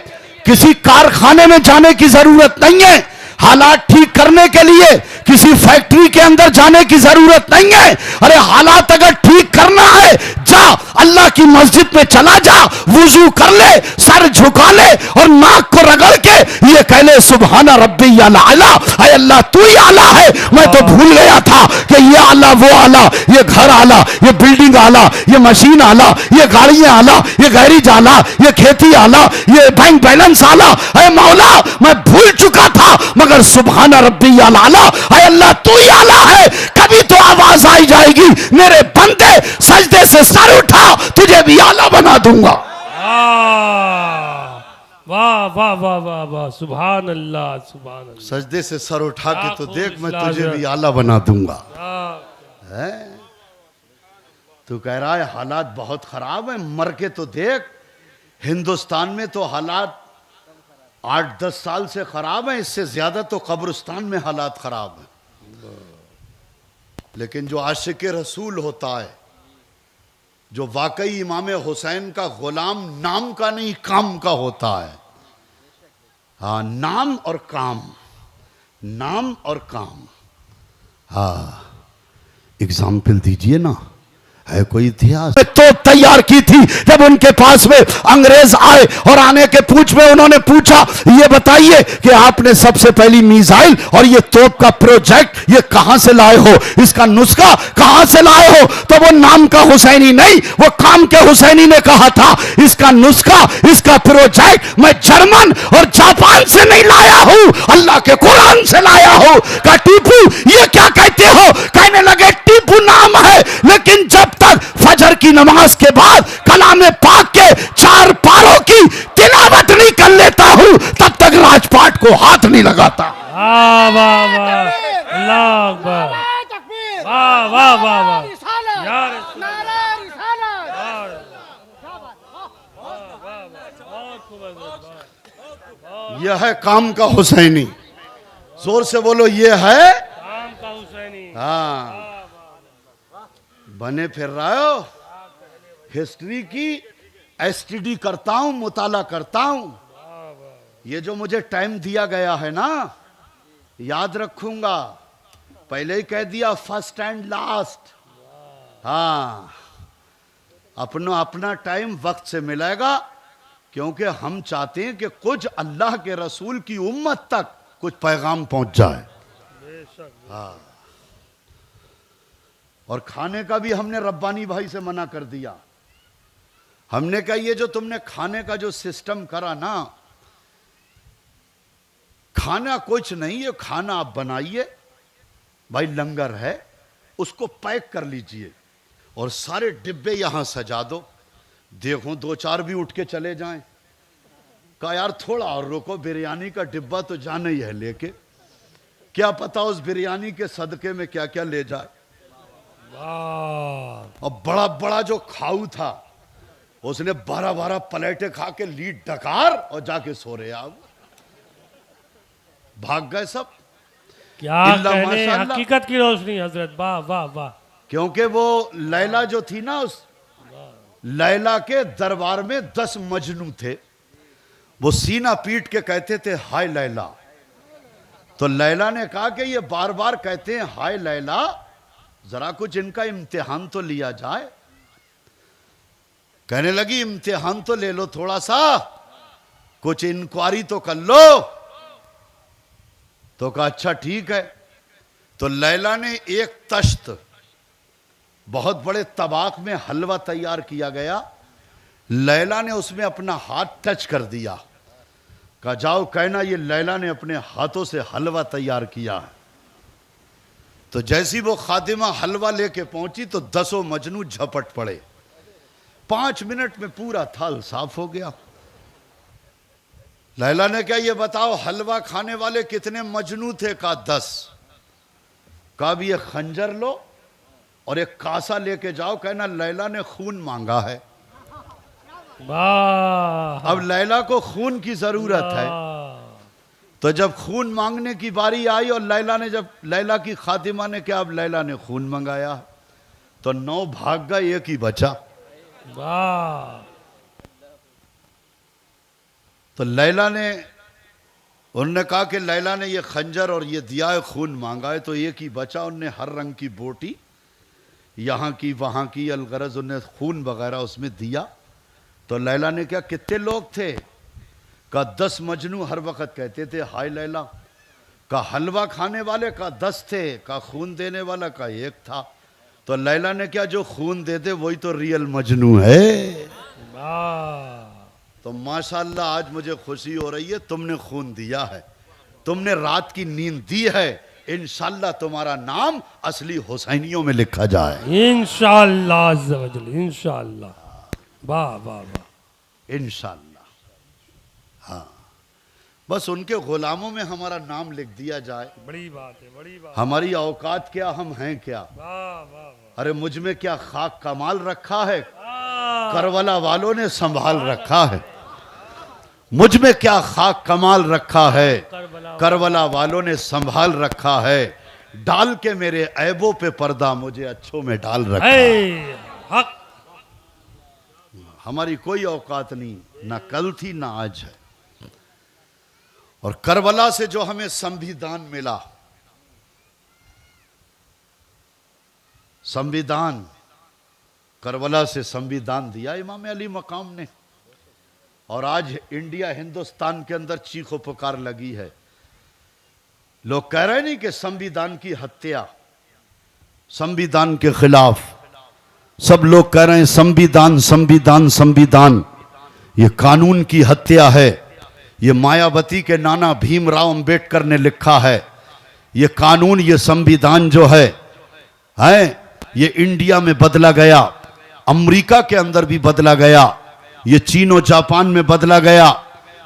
किसी कारखाने में जाने की जरूरत नहीं है। हालात ठीक करने के लिए किसी फैक्ट्री के अंदर जाने की जरूरत नहीं है। अरे हालात अगर ठीक करना है, जा अल्लाह की मस्जिद में चला जा, वुजू कर ले, सर झुका ले और नाक को रगड़ के ये कह ले सुबहाना रब्बी आला। है अल्लाह तू ही आला है। मैं तो भूल गया था कि ये आला, वो आला, ये घर आला, ये बिल्डिंग आला, ये मशीन आला, ये गाड़ियां आला, ये गैरेज आला, ये खेती आला, ये बैंक बैलेंस आला। है मौला मैं भूल चुका था, मगर सुबहाना रब्बी आला, है अल्लाह तू ही आला है। कभी तो आवाज आई जाएगी, मेरे बंदे सजदे से सर उठा, तुझे भी आला बना दूंगा। वाह वाह वाह वाह वाह, सुभान अल्लाह सुभान अल्लाह। सजदे से सर उठा के तो देख, मैं तुझे भी आला बना दूंगा। है? तू कह रहा है हालात बहुत खराब है, मर के तो देख। हिंदुस्तान में तो हालात 8-10 साल से खराब है, इससे ज्यादा तो कब्रिस्तान में हालात खराब है। लेकिन जो आशिक रसूल होता है, जो वाकई इमाम हुसैन का गुलाम नाम का नहीं काम का होता है। हाँ नाम और काम, नाम और काम। हाँ एग्जाम्पल दीजिए ना, है कोई इतिहास? तो तैयार की थी जब उनके पास में अंग्रेज आए और आने के पूछ में उन्होंने पूछा ये बताइए कि आपने सबसे पहली मिसाइल और ये तोप का प्रोजेक्ट ये कहां से लाए हो, इसका नुस्खा कहां से लाए हो? तो वो नाम का हुसैनी नहीं, वो काम के हुसैनी ने कहा था इसका नुस्खा, इसका प्रोजेक्ट मैं जर्मन और जापान से नहीं लाया हूं, अल्लाह के कुरान से लाया हूं। का टीपू ये क्या कहते हो? कहने लगे टीपू नाम है, लेकिन जब तक फजर की नमाज के बाद कलाम पाक के 4 पारों की तिलावत नहीं कर लेता हूं, तब तक राजपाट को हाथ नहीं लगाता। वाह वाह वाह, अल्लाह अकबर, वाह वाह वाह वाह, यार यह है काम का हुसैनी। जोर से बोलो ये है काम का हुसैनी। हाँ बने फिर रहे हो। हिस्ट्री की एसटीडी करता हूं, मुताला करता हूं। ये जो मुझे टाइम दिया गया है ना, याद रखूंगा। पहले ही कह दिया फर्स्ट एंड लास्ट। हाँ अपना टाइम वक्त से मिलेगा, क्योंकि हम चाहते हैं कि कुछ अल्लाह के रसूल की उम्मत तक कुछ पैगाम पहुंच जाए। हाँ और खाने का भी हमने रब्बानी भाई से मना कर दिया। हमने कहा ये जो तुमने खाने का जो सिस्टम करा ना, खाना कुछ नहीं है, खाना आप बनाइए भाई, लंगर है उसको पैक कर लीजिए और सारे डिब्बे यहां सजा दो। देखो 2-4 भी उठ के चले जाएं। कहा यार थोड़ा और रुको, बिरयानी का डिब्बा तो जाना ही है लेके, क्या पता उस बिरयानी के सदके में क्या क्या ले जाए। और बड़ा बड़ा जो खाऊ था उसने 12-12 प्लेटें खा के लीड डकार और जाके सो रहे। आप भाग गए सब। क्या कहने, हकीकत की रोशनी हजरत, वाह वाह वाह। क्योंकि वो लैला जो थी ना, उस लैला के दरबार में 10 मजनू थे। वो सीना पीट के कहते थे हाय लैला। तो लैला ने कहा कि ये बार बार कहते हैं हाय लैला, जरा कुछ इनका इम्तिहान तो लिया जाए। कहने लगी इम्तिहान तो ले लो, थोड़ा सा कुछ इंक्वायरी तो कर लो। तो कहा अच्छा ठीक है। तो लैला ने एक तश्त, बहुत बड़े तबाक में हलवा तैयार किया गया। लैला ने उसमें अपना हाथ टच कर दिया। कहा जाओ कहना ये लैला ने अपने हाथों से हलवा तैयार किया है। तो जैसी वो खादिमा हलवा लेके पहुंची तो 10 मजनू झपट पड़े। 5 मिनट में पूरा थाल साफ हो गया। लैला ने क्या ये बताओ हलवा खाने वाले कितने मजनू थे? कहा 10। कहा अब ये खंजर लो और एक कासा लेके जाओ, कहना लैला ने खून मांगा है। वाह, अब लैला को खून की जरूरत है। तो जब खून मांगने की बारी आई और लैला की खातिमा ने क्या, अब लैला ने खून मंगाया तो 9 भाग गए, एक ही बचा। वाह, तो लैला ने, उन्होंने कहा कि लैला ने ये खंजर और ये दिया है, खून मांगा है, तो एक ही बचा। उनने हर रंग की बोटी, यहाँ की वहाँ की, अलगरज उन्हें खून वगैरह उसमें दिया। तो लैला ने क्या, कितने लोग थे? का 10 मजनू हर वक्त कहते थे हाय लैला। का हलवा खाने वाले का 10 थे, का खून देने वाला का 1 था। तो लैला ने क्या, जो खून दे दे वही तो रियल मजनू है। तो माशाल्लाह आज मुझे खुशी हो रही है, तुमने खून दिया है, तुमने रात की नींद दी है। इंशाल्लाह तुम्हारा नाम असली हुसैनियों में लिखा जाए इंशाअल्लाह अज़्ज़ व जल, इंशाअल्लाह। वाह वाह वाह, इंशाल्लाह। हाँ, बस उनके गुलामों में हमारा नाम लिख दिया जाए। बड़ी बात है, बड़ी बात। हमारी औकात क्या, हम हैं क्या? वाह वाह वाह, अरे मुझ में क्या खाक कमाल रखा है, करबला वालों ने संभाल रखा है। मुझ में क्या खाक कमाल रखा है, करबला वालों ने संभाल रखा है। डाल के मेरे ऐबों पे पर्दा मुझे अच्छों में डाल रखा है। हक, हमारी कोई औकात नहीं, ना कल थी ना आज है। और करबला से जो हमें संविधान मिला, संविधान, करबला से संविधान दिया इमाम अली मकाम ने। और आज इंडिया हिंदुस्तान के अंदर चीखो पुकार लगी है। लोग कह रहे नहीं कि संविधान की हत्या, संविधान के खिलाफ सब लोग कह रहे हैं संविधान संविधान संविधान। ये कानून की हत्या है। ये मायावती के नाना भीमराव अंबेडकर ने लिखा है। ये कानून, ये संविधान जो है ये इंडिया में बदला गया, अमेरिका के अंदर भी बदला गया, ये चीन और जापान में बदला गया,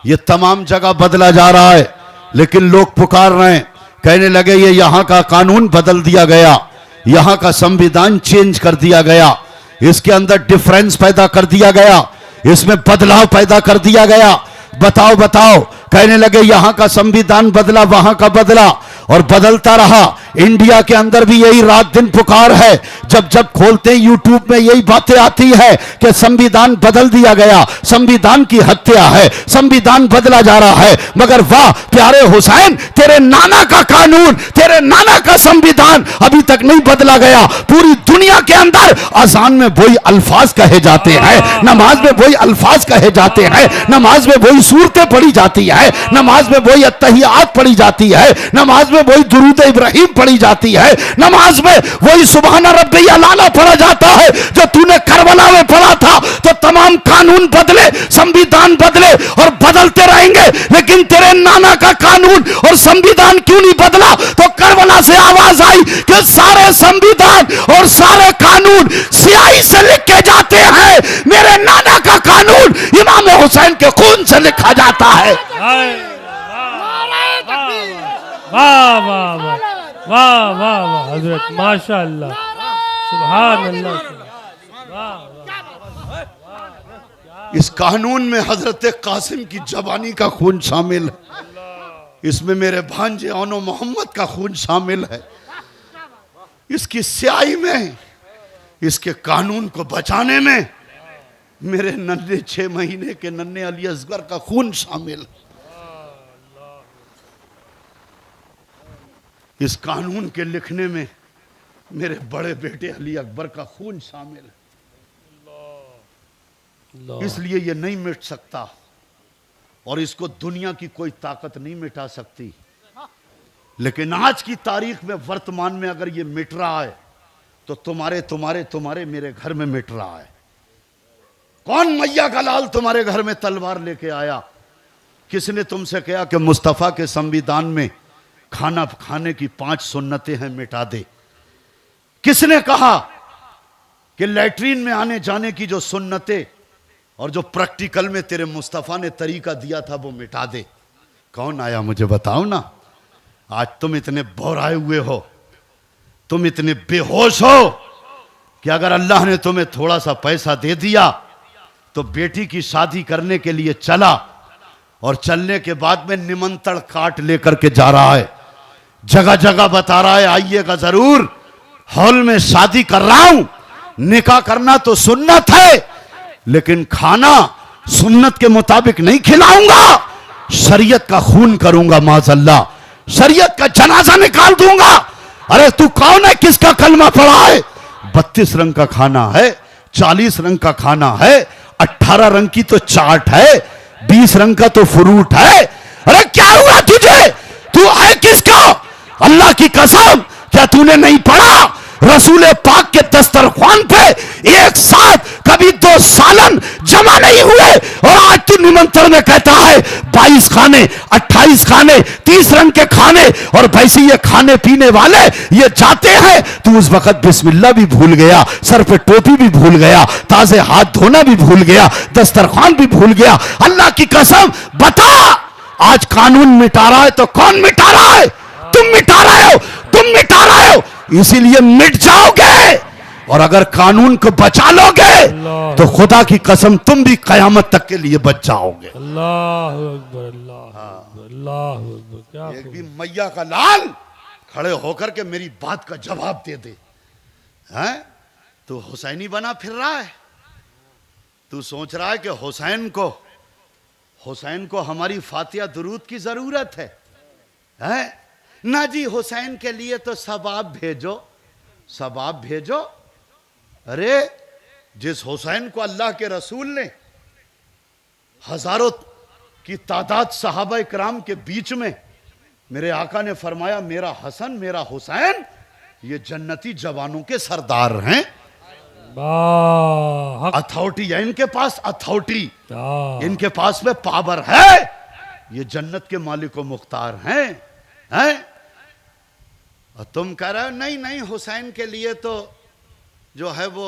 ये तमाम जगह बदला जा रहा है। लेकिन लोग पुकार रहे हैं, कहने लगे ये यहां का कानून बदल दिया गया, यहां का संविधान चेंज कर दिया गया, इसके अंदर डिफरेंस पैदा कर दिया गया, इसमें बदलाव पैदा कर दिया गया। बताओ बताओ, कहने लगे यहां का संविधान बदला, वहां का बदला, और बदलता रहा। इंडिया के अंदर भी यही रात दिन पुकार है। जब जब खोलते हैं यूट्यूब में यही बातें आती है कि संविधान बदल दिया गया, संविधान की हत्या है, संविधान बदला जा रहा है। मगर वाह प्यारे हुसैन, तेरे नाना का कानून, तेरे नाना का संविधान अभी तक नहीं बदला गया। पूरी दुनिया के अंदर अजान में वही अल्फाज कहे जाते हैं, नमाज में वही अल्फाज कहे जाते हैं, नमाज में वही सूरतें पढ़ी जाती है, नमाज में वही अत्तहियात पढ़ी जाती है, नमाज में वही दुरूद इब्राहिम पढ़ी जाती है, नमाज में वही सुभान रब्बिल आला पढ़ा जाता है जो तूने करबला में पढ़ा था। तो तमाम कानून बदले, संविधान बदले और बदलते रहेंगे, लेकिन तेरे नाना का कानून और संविधान क्यों नहीं बदला? तो करबला से आवाज आई कि सारे संविधान और सारे कानून स्याही से लिखे जाते हैं, मेरे नाना का कानून इमाम हुसैन के खून से लिखा जाता है। वाह वाह वाह वाह वाह वाह हजरत, माशाअल्लाह, सुभान अल्लाह। इस कानून में हजरत कासिम की जवानी का खून शामिल है, इसमें मेरे भांजे औनो मोहम्मद का खून शामिल है, इसकी स्याही में इसके कानून को बचाने में मेरे नन्हे 6 महीने के नन्हे अली असगर का खून शामिल। इस कानून के लिखने में मेरे बड़े बेटे अली अकबर का खून शामिल है। इसलिए ये नहीं मिट सकता और इसको दुनिया की कोई ताकत नहीं मिटा सकती। लेकिन आज की तारीख में, वर्तमान में अगर ये मिट रहा है तो तुम्हारे मेरे घर में मिट रहा है। कौन मैया का लाल तुम्हारे घर में तलवार लेके आया? किसने तुमसे कहा कि मुस्तफा के संविधान में खाना खाने की 5 सुन्नतें हैं, मिटा दे? किसने कहा कि लैट्रीन में आने जाने की जो सुन्नतें और जो प्रैक्टिकल में तेरे मुस्तफा ने तरीका दिया था वो मिटा दे? कौन आया मुझे बताओ ना। आज तुम इतने बौराए हुए हो, तुम इतने बेहोश हो कि अगर अल्लाह ने तुम्हें थोड़ा सा पैसा दे दिया तो बेटी की शादी करने के लिए चला और चलने के बाद में निमंत्रण कार्ड लेकर के जा रहा है, जगह जगह बता रहा है आइएगा जरूर, हॉल में शादी कर रहा हूं। निकाह करना तो सुन्नत है लेकिन खाना सुन्नत के मुताबिक नहीं खिलाऊंगा, शरीयत का खून करूंगा, माज़अल्लाह शरीयत का जनाजा निकाल दूंगा। अरे तू कौन है? किसका कलमा पढ़ा है? 32 रंग का खाना है, 40 रंग का खाना है, 18 रंग की तो चाट है, 20 रंग का तो फ्रूट है। अरे क्या हुआ तुझे? तू है किसका? अल्लाह की कसम, क्या तूने नहीं पढ़ा? रसूल पाक के दस्तरख्वान पे एक साथ कभी 2 सालन जमा नहीं हुए और आज तू निमंत्रण में कहता है 22 खाने, 28 खाने, 30 रंग के खाने। और वैसे ये खाने पीने वाले ये जाते हैं, तू उस वक्त बिस्मिल्लाह भी भूल गया, सर पे टोपी भी भूल गया, ताजे हाथ धोना भी भूल गया, दस्तरख्वान भी भूल गया। अल्लाह की कसम बता, आज कानून मिटा रहा है तो कौन मिटा रहा है? तुम मिटा रहे हो, तुम मिटा रहे हो, इसीलिए मिट जाओगे। और अगर कानून को बचा लोगे तो खुदा की कसम तुम भी कयामत तक के लिए बच जाओगे। अल्लाह अकबर, अल्लाह अकबर। क्या एक भी मैया का लाल खड़े होकर के मेरी बात का जवाब दे दे। हैं? तू हुसैनी बना फिर रहा है, तू सोच रहा है कि हुसैन को हमारी फातिहा दुरूद की जरूरत है? हैं? ना जी, हुसैन के लिए तो सबाब भेजो। अरे जिस हुसैन को अल्लाह के रसूल ने हजारों की तादाद सहाबा इकराम के बीच में मेरे आका ने फरमाया मेरा हसन मेरा हुसैन ये जन्नती जवानों के सरदार हैं। अथॉरिटी है इनके पास, अथॉरिटी इनके पास में पावर है, ये जन्नत के मालिक व मुख्तार हैं। और तुम कह रहे हो नहीं हुसैन के लिए तो जो है वो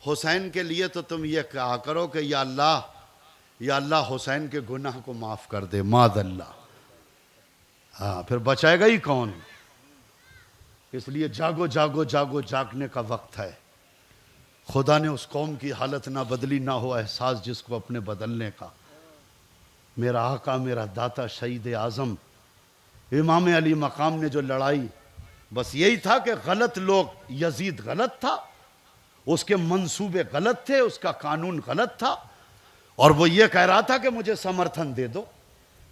हुसैन के लिए तो तुम ये कहा करो कि या अल्लाह हुसैन के गुनाह को माफ कर दे, माज़अल्लाह। हाँ, फिर बचाएगा ही कौन? इसलिए जागने का वक्त है। खुदा ने उस कौम की हालत ना बदली, ना हो एहसास जिसको अपने बदलने का। मेरा आका, मेरा दाता, शहीद आज़म इमाम अली मकाम ने जो लड़ाई, बस यही था कि गलत लोग, यजीद गलत था, उसके मंसूबे गलत थे, उसका कानून गलत था और वो ये कह रहा था कि मुझे समर्थन दे दो,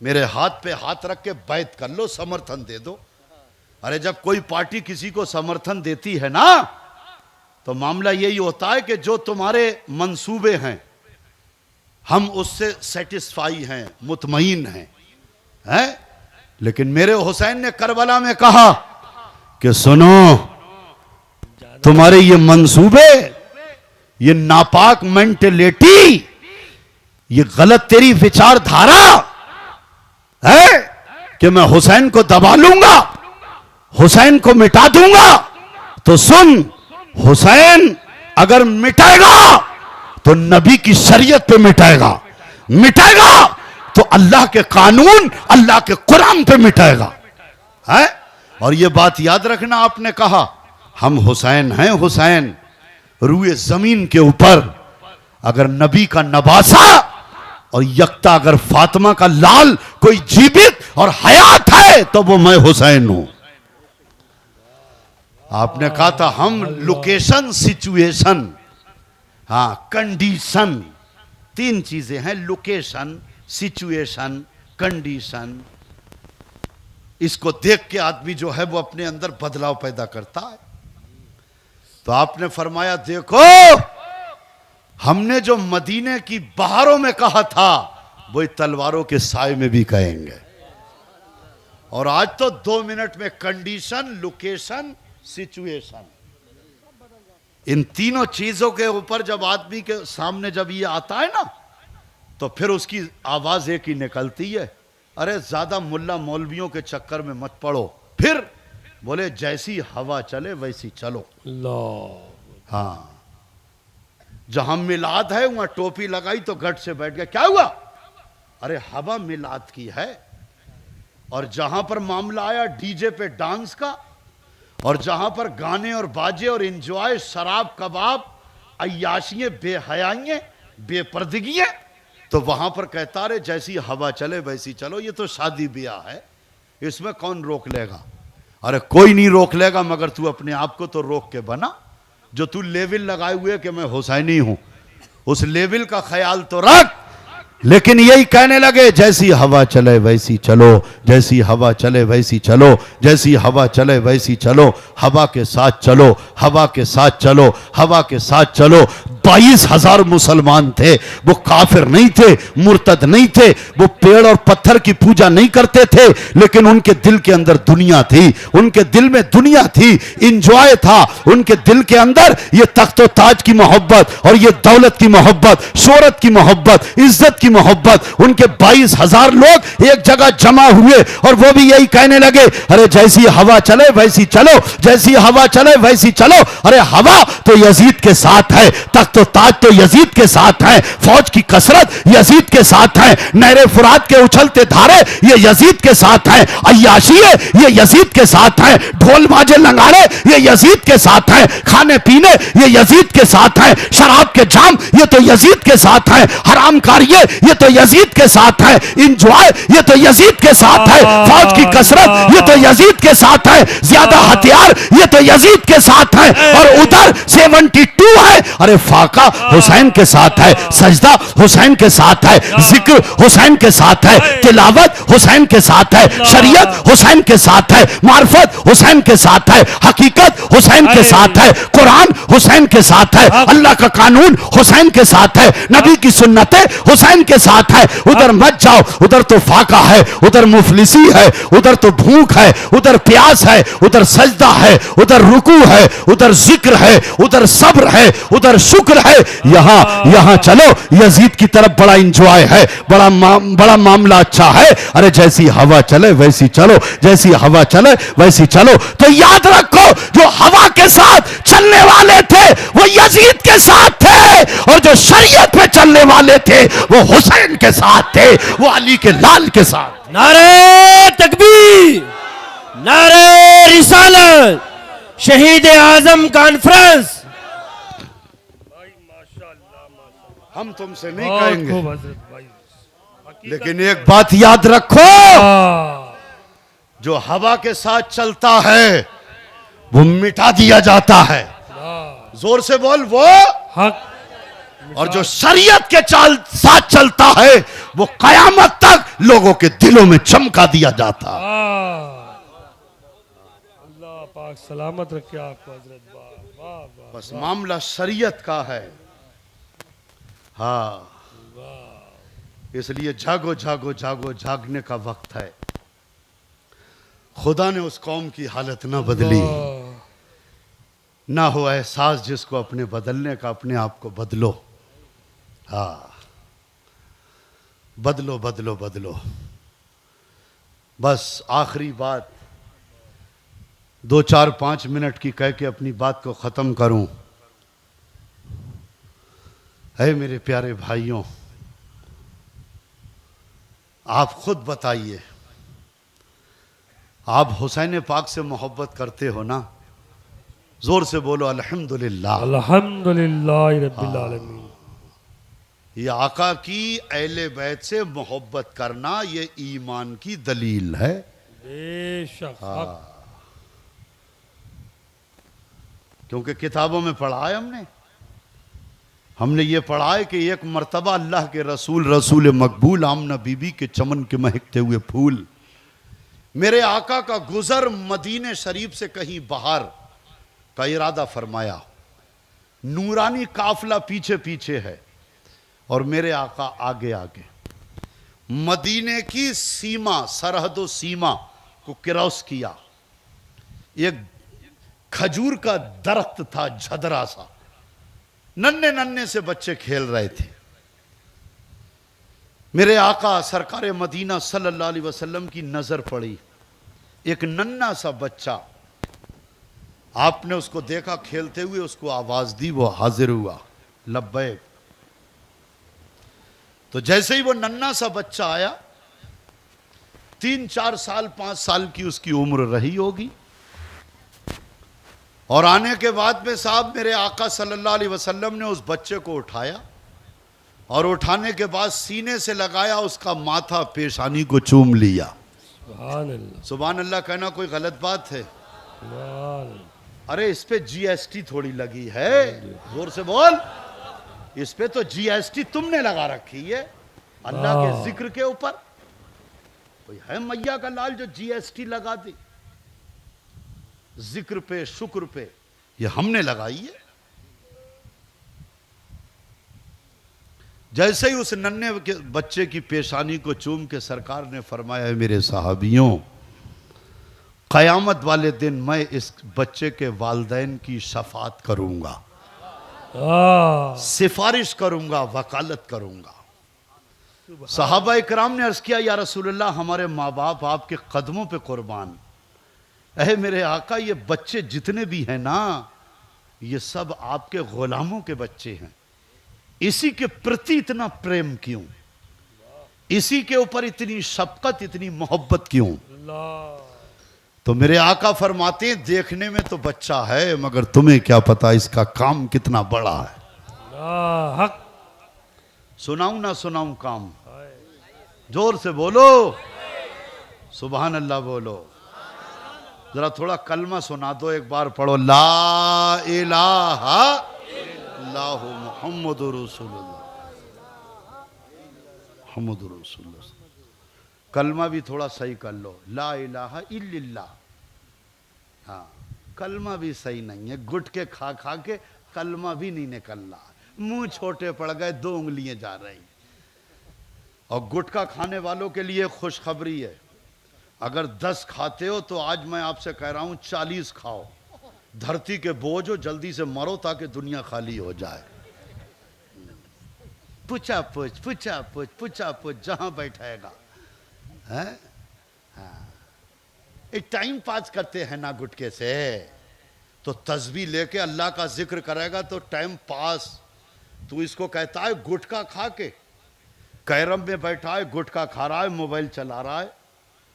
मेरे हाथ पे हाथ रख के बैत कर लो, समर्थन दे दो। अरे जब कोई पार्टी किसी को समर्थन देती है ना तो मामला यही होता है कि जो तुम्हारे मंसूबे हैं हम उससे सेटिस्फाई हैं, मुतमईन हैं। लेकिन मेरे हुसैन ने करबला में कहा कि सुनो, तुम्हारे ये मंसूबे, ये नापाक मेंटेलिटी, ये गलत तेरी विचारधारा है कि मैं हुसैन को दबा लूंगा, हुसैन को मिटा दूंगा। तो सुन, हुसैन अगर मिटेगा तो नबी की शरीयत पे मिटेगा तो अल्लाह के कानून, अल्लाह के कुरान पे मिटेगा। है? और ये बात याद रखना, आपने कहा हम हुसैन हैं, हुसैन रूए जमीन के ऊपर अगर नबी का नवासा और यकता अगर फातिमा का लाल कोई जीवित और हयात है तो वो मैं हुसैन हूं। आपने कहा था हम लोकेशन, सिचुएशन, हाँ कंडीशन, तीन चीजें हैं, लोकेशन, सिचुएशन, कंडीशन। इसको देख के आदमी जो है वो अपने अंदर बदलाव पैदा करता है। तो आपने फरमाया देखो, हमने जो मदीने की बहारों में कहा था वो तलवारों के साए में भी कहेंगे। और आज तो 2 मिनट में कंडीशन, लोकेशन, सिचुएशन, इन तीनों चीजों के ऊपर जब आदमी के सामने जब ये आता है ना, तो फिर उसकी आवाज एक ही निकलती है, अरे ज्यादा मुल्ला मौलवियों के चक्कर में मत पड़ो। फिर बोले जैसी हवा चले वैसी चलो। हाँ, जहां मिलाद है वहां टोपी लगाई तो गट से बैठ गया, क्या हुआ? अरे हवा मिलाद की है। और जहां पर मामला आया डीजे पे डांस का, और जहां पर गाने और बाजे और एंजॉय, शराब कबाब, अय्याशियां, बेहयाइयां, बेपर्दगियां, तो वहां पर कहता रहे जैसी हवा चले वैसी चलो। ये तो शादी ब्याह है, इसमें कौन रोक लेगा? अरे कोई नहीं रोक लेगा, मगर तू अपने आप को तो रोक के बना। जो तू लेवल लगाए हुए कि मैं हुसैनी हूं, उस लेवल का ख्याल तो रख। लेकिन यही कहने लगे जैसी हवा चले वैसी चलो, जैसी हवा चले वैसी चलो, जैसी हवा चले वैसी चलो, हवा के साथ चलो, हवा के साथ चलो, हवा के साथ चलो। 22,000 मुसलमान थे, वो काफिर नहीं थे, मुर्तद नहीं थे, वो पेड़ और पत्थर की पूजा नहीं करते थे, लेकिन उनके दिल के अंदर दुनिया थी, उनके दिल में दुनिया थी, इंजॉय था उनके दिल के अंदर। ये तख्तो ताज की मोहब्बत और ये दौलत की मोहब्बत, शोहरत की मोहब्बत, इज्जत की मोहब्बत। उनके 22,000 लोग एक जगह जमा हुए और वो भी यही कहने लगे, अरे जैसी हवा चले वैसी चलो, जैसी हवा चले वैसी चलो। अरे हवा तो यजीद के साथ है, तो ताज तो यजीद के साथ है, फौज की कसरत यजीद के साथ है, नहरे फुरात के उछलते धारे ये यजीद के साथ है, अय्याशिये ये यजीद के साथ है, ढोल बाजे लंगाड़े ये यजीद के साथ है, खाने पीने ये यजीद के साथ है, शराब के जाम ये तो यजीद के साथ है, हराम कारिये ये तो यजीद के साथ है, इंजॉय ये तो यजीद के साथ है, फौज की कसरत ये तो यजीद के साथ है, ज्यादा हथियार ये तो यजीद के साथ है, और उधर 72 है। अरे फाका हुसैन के साथ है, सजदा हुसैन के साथ है, जिक्र हुसैन के साथ है, तिलावत हुसैन के साथ है, शरीयत हुसैन के साथ है, मार्फत हुसैन के साथ है, हकीकत हुसैन के साथ है, कुरान हुसैन के साथ है, अल्लाह का कानून हुसैन के साथ है, नबी की सुन्नतें हुसैन के साथ है। उधर मत जाओ, उधर तो फाका है, उधर मुफलिसी है, उधर तो भूख है, उधर प्यास है, उधर सजदा है, उधर रुकू है, उधर जिक्र है, उधर सब्र है, उधर शुक्र है। यहां चलो, यजीद की तरफ बड़ा इंजॉय है, बड़ा मामला अच्छा है। अरे जैसी हवा चले वैसी चलो, जैसी हवा चले वैसी चलो। तो याद रखो, जो हवा के साथ चलने वाले थे वो यजीद के साथ थे, और जो शरीयत पे चलने वाले थे वो हुसैन के साथ थे, वो अली के लाल के साथ। नारे तकबीर, नारे रिसालत, शहीद आजम कॉन्फ्रेंस। हम तुमसे नहीं कहेंगे, लेकिन एक बात याद रखो, जो हवा के साथ चलता है वो मिटा दिया जाता है। जोर से बोल, वो हक। और जो शरीयत के साथ चलता है वो कयामत तक लोगों के दिलों में चमका दिया जाता है। अल्लाह पाक सलामत रखे आपको हजरत। वाह वाह वाह। बस मामला शरीयत का है। हाँ, इसलिए जागो जागो जागो, जागने का वक्त है। खुदा ने उस कौम की हालत ना बदली, ना हो एहसास जिसको अपने बदलने का। अपने आप को बदलो। हाँ, बदलो बदलो बदलो। बस आखिरी बात 2 4 5 मिनट की कह के अपनी बात को खत्म करूं। है मेरे प्यारे भाइयों, आप खुद बताइए, आप हुसैन पाक से मोहब्बत करते हो ना? जोर से बोलो अल्हम्दुलिल्लाह। अल्हम्दुलिल्लाह रब्बिल आलमीन। ये आका की अहले बैत से मोहब्बत करना ये ईमान की दलील है। बेशक। क्योंकि किताबों में पढ़ा है हमने ये पढ़ा है कि एक मर्तबा अल्लाह के रसूल मकबूल आमना बीबी के चमन के महकते हुए फूल, मेरे आका का गुजर मदीने शरीफ से कहीं बाहर का इरादा फरमाया। नूरानी काफिला पीछे पीछे है और मेरे आका आगे आगे। मदीने की सीमा, सरहदो सीमा को क्रॉस किया। एक खजूर का दरख्त था, झदरा सा, नन्हे नन्हे से बच्चे खेल रहे थे। मेरे आका सरकार मदीना सल्लल्लाहु अलैहि वसल्लम की नजर पड़ी। एक नन्हा सा बच्चा, आपने उसको देखा खेलते हुए, उसको आवाज दी, वो हाजिर हुआ, लब्बैक। तो जैसे ही वो नन्हा सा बच्चा आया, 3-4 साल 5 साल की उसकी उम्र रही होगी, और आने के बाद में साहब मेरे आका सल्लल्लाहु अलैहि वसल्लम ने उस बच्चे को उठाया और उठाने के बाद सीने से लगाया, उसका माथा पेशानी को चूम लिया। सुभान अल्लाह, सुभान अल्लाह कहना कोई गलत बात है? सुभान अल्लाह। अरे इस पे जीएसटी थोड़ी लगी है, जोर से बोल। इस पे तो जीएसटी तुमने लगा रखी है अल्लाह के जिक्र के ऊपर। कोई है मैया का लाल जो जीएसटी लगा दी? जिक्र पे, शुक्र पे, ये हमने लगाई है। जैसे ही उस नन्हे के बच्चे की पेशानी को चूम के सरकार ने फरमाया, मेरे साहबियों, कयामत वाले दिन मैं इस बच्चे के वालिदैन की शफात करूंगा, सिफारिश करूंगा, वकालत करूंगा। सहाबा इकराम ने अर्ज किया, या रसूलल्लाह, हमारे माँ बाप आपके कदमों पे कुर्बान। अहे मेरे आका, ये बच्चे जितने भी हैं ना, ये सब आपके गुलामों के बच्चे हैं। इसी के प्रति इतना प्रेम क्यों? इसी के ऊपर इतनी शफकत, इतनी मोहब्बत क्यों? तो मेरे आका फरमाते हैं, देखने में तो बच्चा है, मगर तुम्हें क्या पता इसका काम कितना बड़ा है। हक। सुनाऊं ना सुनाऊं काम? जोर से बोलो, सुभान अल्लाह बोलो। जरा थोड़ा कलमा सुना दो, एक बार पढ़ो, ला इलाहा इल्लल्लाहु मुहम्मदुर रसूलुल्लाह, मुहम्मदुर रसूलुल्लाह। कलमा भी थोड़ा सही कर लो, ला इलाहा इल्लल्लाह। हाँ, कलमा भी सही नहीं है, गुटके खा खा के कलमा भी नहीं निकल रहा, मुंह छोटे पड़ गए, 2 उंगलियां जा रही। और गुटखा खाने वालों के लिए खुशखबरी है, अगर 10 खाते हो तो आज मैं आपसे कह रहा हूं 40 खाओ। धरती के बोझ हो, जल्दी से मरो ताकि दुनिया खाली हो जाए। पूछा पूछ, पूछा पूछ, पूछा पूछ, जहां बैठेगा है। हाँ, एक टाइम पास करते हैं ना गुटके से, तो तस्बीह लेके अल्लाह का जिक्र करेगा तो टाइम पास। तू इसको कहता है गुटखा खा के, कैरम में बैठा है, गुटखा खा रहा है, मोबाइल चला रहा है।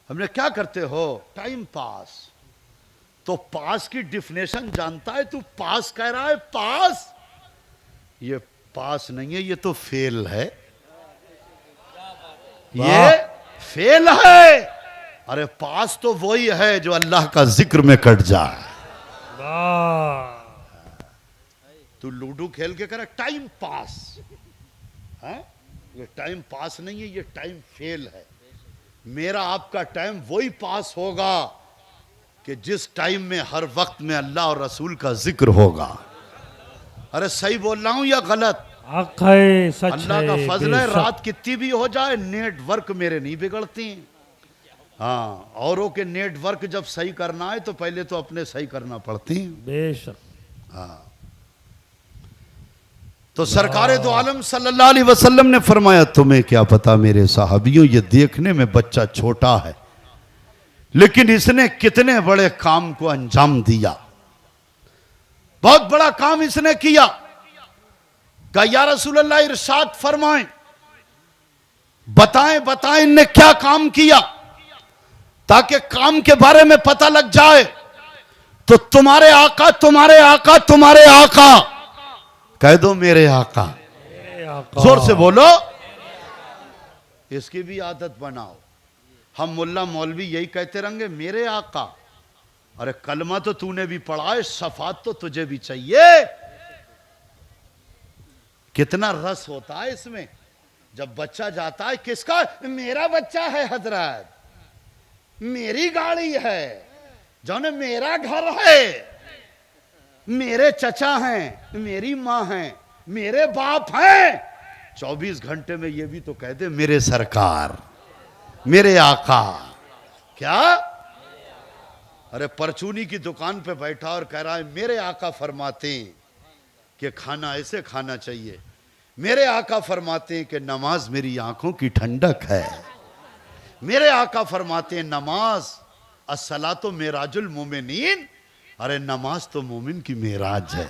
हमने क्या करते हो? Time pass. तो पास की डिफिनेशन जानता है तू? पास कह रहा है, पास। ये पास नहीं है, ये तो फेल है, ये फेल है। अरे पास तो वही है जो अल्लाह का जिक्र में कट जाए। तू लूडो खेल के करे टाइम पास है, ये टाइम पास नहीं है, ये टाइम फेल है। मेरा आपका टाइम वही पास होगा कि जिस टाइम में हर वक्त में अल्लाह और रसूल का जिक्र होगा। अरे सही बोल रहा हूं या गलत? अल्लाह का फजल है, रात कितनी भी हो जाए, नेटवर्क मेरे नहीं बिगड़ती। हाँ, औरों के नेटवर्क जब सही करना है तो पहले तो अपने सही करना पड़ती। बेशक। हाँ, तो सरकार दो आलम सल्लल्लाहु अलैहि वसल्लम ने फरमाया, तुम्हें क्या पता मेरे साहबियों, ये देखने में बच्चा छोटा है, लेकिन इसने कितने बड़े काम को अंजाम दिया। बहुत बड़ा काम इसने किया। कहा, या रसूलल्लाह, इरशाद फरमाएं, बताएं बताएं इनने क्या काम किया, ताकि काम के बारे में पता लग जाए। तो तुम्हारे आका, तुम्हारे आका, तुम्हारे आका कह दो, मेरे आका। जोर से बोलो। इसकी भी आदत बनाओ। हम मुल्ला मौलवी यही कहते रहेंगे, मेरे आका। अरे कलमा तो तूने भी पढ़ा है, शफात तो तुझे भी चाहिए। कितना रस होता है इसमें जब बच्चा जाता है। किसका? मेरा बच्चा है हजरत, मेरी गाड़ी है, जाने मेरा घर है, मेरे चचा हैं, मेरी माँ हैं, मेरे बाप हैं। 24 घंटे में ये भी तो कह दे मेरे सरकार, मेरे आका। क्या? अरे परचूनी की दुकान पे बैठा और कह रहा है मेरे आका फरमाते हैं कि खाना ऐसे खाना चाहिए, मेरे आका फरमाते हैं कि नमाज मेरी आंखों की ठंडक है, मेरे आका फरमाते हैं नमाज अस्सलातो मेराजुल मोमिनीन, अरे नमाज तो मोमिन की मेराज है।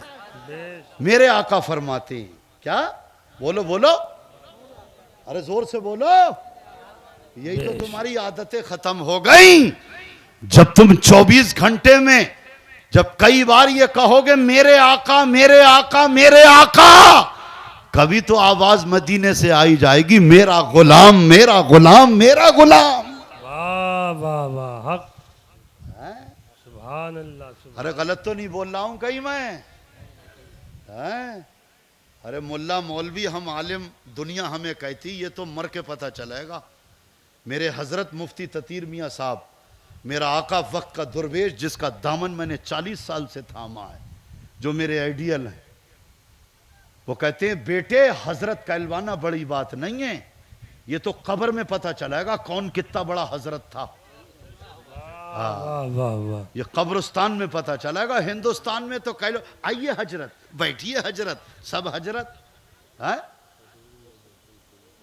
मेरे आका फरमाते हैं। क्या? बोलो बोलो, अरे जोर से बोलो। यही तो तुम्हारी आदतें खत्म हो गई जब तुम 24 घंटे में जब कई बार ये कहोगे मेरे आका मेरे आका मेरे आका, कभी तो आवाज मदीने से आई जाएगी मेरा गुलाम मेरा गुलाम मेरा गुलाम। वाह वाह वाह, हक, सुभान अल्लाह, सुभान। अरे गलत तो नहीं बोल रहा हूं कहीं मैं? हैं? अरे मुल्ला मौलवी हम आलिम, दुनिया हमें कहती ये तो मर के पता चलेगा। मेरे हजरत मुफ्ती ततीर मियाँ साहब, मेरा आका वक्त का दुर्वेश जिसका दामन मैंने 40 साल से थामा है, जो मेरे आइडियल हैं, वो कहते हैं बेटे हजरत कहलवाना बड़ी बात नहीं है, ये तो कब्र में पता चलेगा कौन कितना बड़ा हजरत था। वाह वाह वाह, ये कब्रिस्तान में पता चलेगा, हिंदुस्तान में तो कह लो आइए हजरत, बैठिए हजरत, सब हजरत है,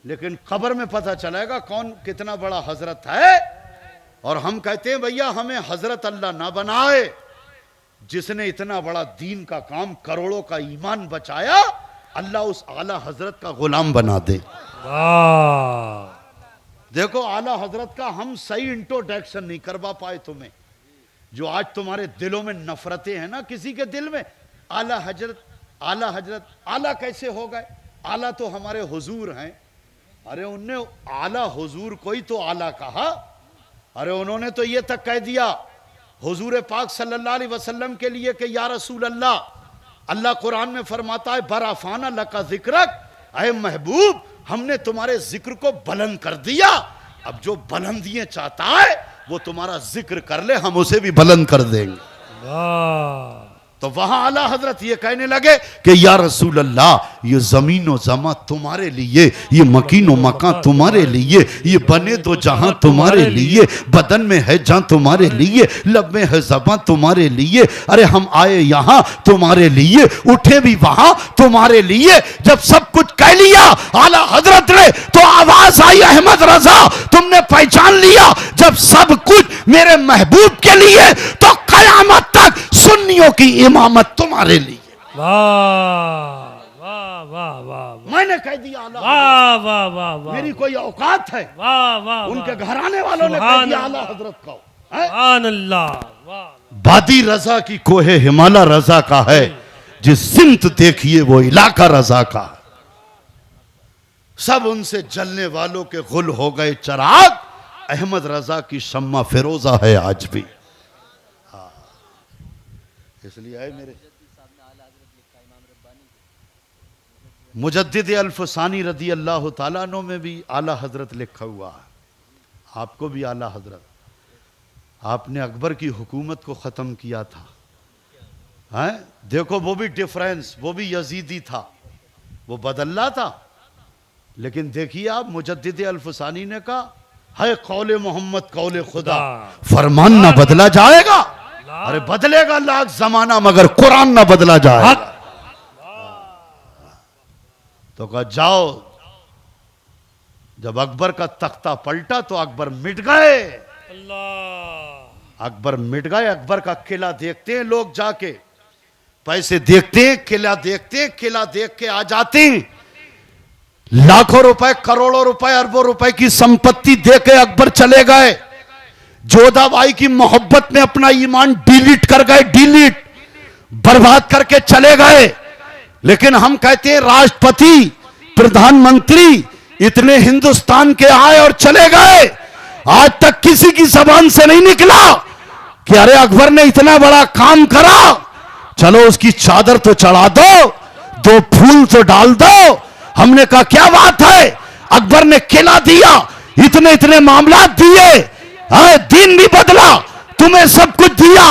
लेकिन कब्र में पता चलेगा कौन कितना बड़ा हजरत है। और हम कहते हैं भैया हमें हजरत अल्लाह ना बनाए, जिसने इतना बड़ा दीन का काम, करोड़ों का ईमान बचाया, अल्लाह उस आला हजरत का गुलाम बना दे। वाह। देखो आला हजरत का हम सही इंट्रोडक्शन नहीं करवा पाए तुम्हें। जो आज तुम्हारे दिलों में नफरतें हैं ना किसी के दिल में, आला हजरत आला हजरत, आला कैसे हो गए? आला तो हमारे हुजूर हैं। अरे उनने आला हुजूर को ही तो आला कहा। अरे उन्होंने तो ये तक कह दिया हुजूर पाक सल्लल्लाहु अलैहि वसल्लम के लिए कि या रसूल अल्लाह, अल्लाह कुरान में फरमाता है बराफाना लका जिक्रक, अय महबूब हमने तुम्हारे जिक्र को बुलंद कर दिया। अब जो बुलंदियां चाहता है वो तुम्हारा जिक्र कर ले, हम उसे भी बुलंद कर देंगे। वाह। तो वहां आला हजरत ये कहने लगे कि या रसूल अल्लाह, ये जमीन और जमा तुम्हारे लिए, ये मकीन और मकान तुम्हारे लिए, ये बने दो जहां तुम्हारे लिए, बदन में है जहां तुम्हारे लिए, लब में है ज़बां तुम्हारे लिए। अरे हम आए यहां तुम्हारे लिए, उठे भी वहां तुम्हारे लिए। जब सब कुछ कह लिया आला हजरत ने, तो आवाज आई अहमद रजा तुमने पहचान लिया। जब सब कुछ मेरे महबूब के लिए, तो कयामत तक सुन्नियों की इमामत तुम्हारे लिए। वाह वाह वाह वाह, मैंने कह दिया आला वाह वाह वाह वाह, मेरी कोई औकात है? वाह वाह, उनके घराने वालों ने कह दिया आला हजरत को। सुभान अल्लाह। वाह। बादी रजा की कोहे हिमालय रजा का है, जिस सिमत देखिए वो इलाका रजा का है। सब उनसे जलने वालों के गुल हो गए चराग, अहमद रजा की शम्मा फिरोजा है आज भी। इसलिए आए मेरे मुजद्दिद अल्फसानी रदी अल्लाह ताला अन्हु में भी आला हजरत लिखा हुआ है, आपको भी आला हजरत। आपने अकबर की हुकूमत को ख़त्म किया था, हैं? देखो वो भी डिफरेंस, वो भी यजीदी था, वो बदल्ला था, लेकिन देखिए आप मुजद्दिद अल्फसानी ने कहा है कौले मोहम्मद कौले खुदा, फरमान ना बदला जाएगा। अरे बदलेगा लाख जमाना मगर कुरान ना बदला जाएगा। तो कहा जाओ। जब अकबर का तख्ता पलटा तो अकबर मिट गए। अल्लाह। अकबर मिट गए। अकबर का किला देखते हैं लोग जाके, पैसे देखते हैं, किला देखते हैं, किला देख के आ जाते हैं। लाखों रुपए, करोड़ों रुपए, अरबों रुपए की संपत्ति दे के अकबर चले गए। जोधाबाई की मोहब्बत में अपना ईमान डिलीट कर गए, डिलीट बर्बाद करके चले गए। लेकिन हम कहते हैं राष्ट्रपति, प्रधानमंत्री इतने हिंदुस्तान के आए और चले गए, आज तक किसी की जबान से नहीं निकला कि अरे अकबर ने इतना बड़ा काम करा, चलो उसकी चादर तो चढ़ा दो, दो फूल तो डाल दो। हमने कहा क्या बात है, अकबर ने किला दिया, इतने इतने मामला दिए, दीन भी बदला, तुम्हें सब कुछ दिया,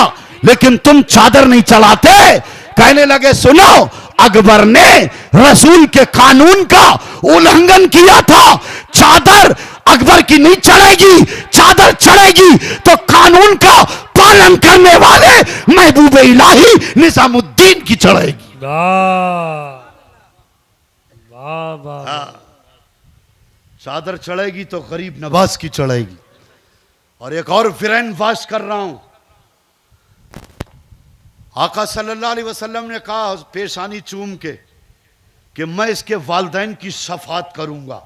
लेकिन तुम चादर नहीं चढ़ाते। कहने लगे सुनो, अकबर ने रसूल के कानून का उल्लंघन किया था। चादर अकबर की नहीं चढ़ेगी, चादर चढ़ेगी तो कानून का पालन करने वाले महबूब इलाही निजामुद्दीन की चढ़ेगी। वाह वाह वाह। चादर चढ़ेगी तो गरीब नवाज की चढ़ेगी। और एक और फिरैन वाश कर रहा हूं, आका सल्लल्लाहु अलैहि वसल्लम ने कहा पेशानी चूम के कि मैं इसके वालिदैन की शफात करूंगा।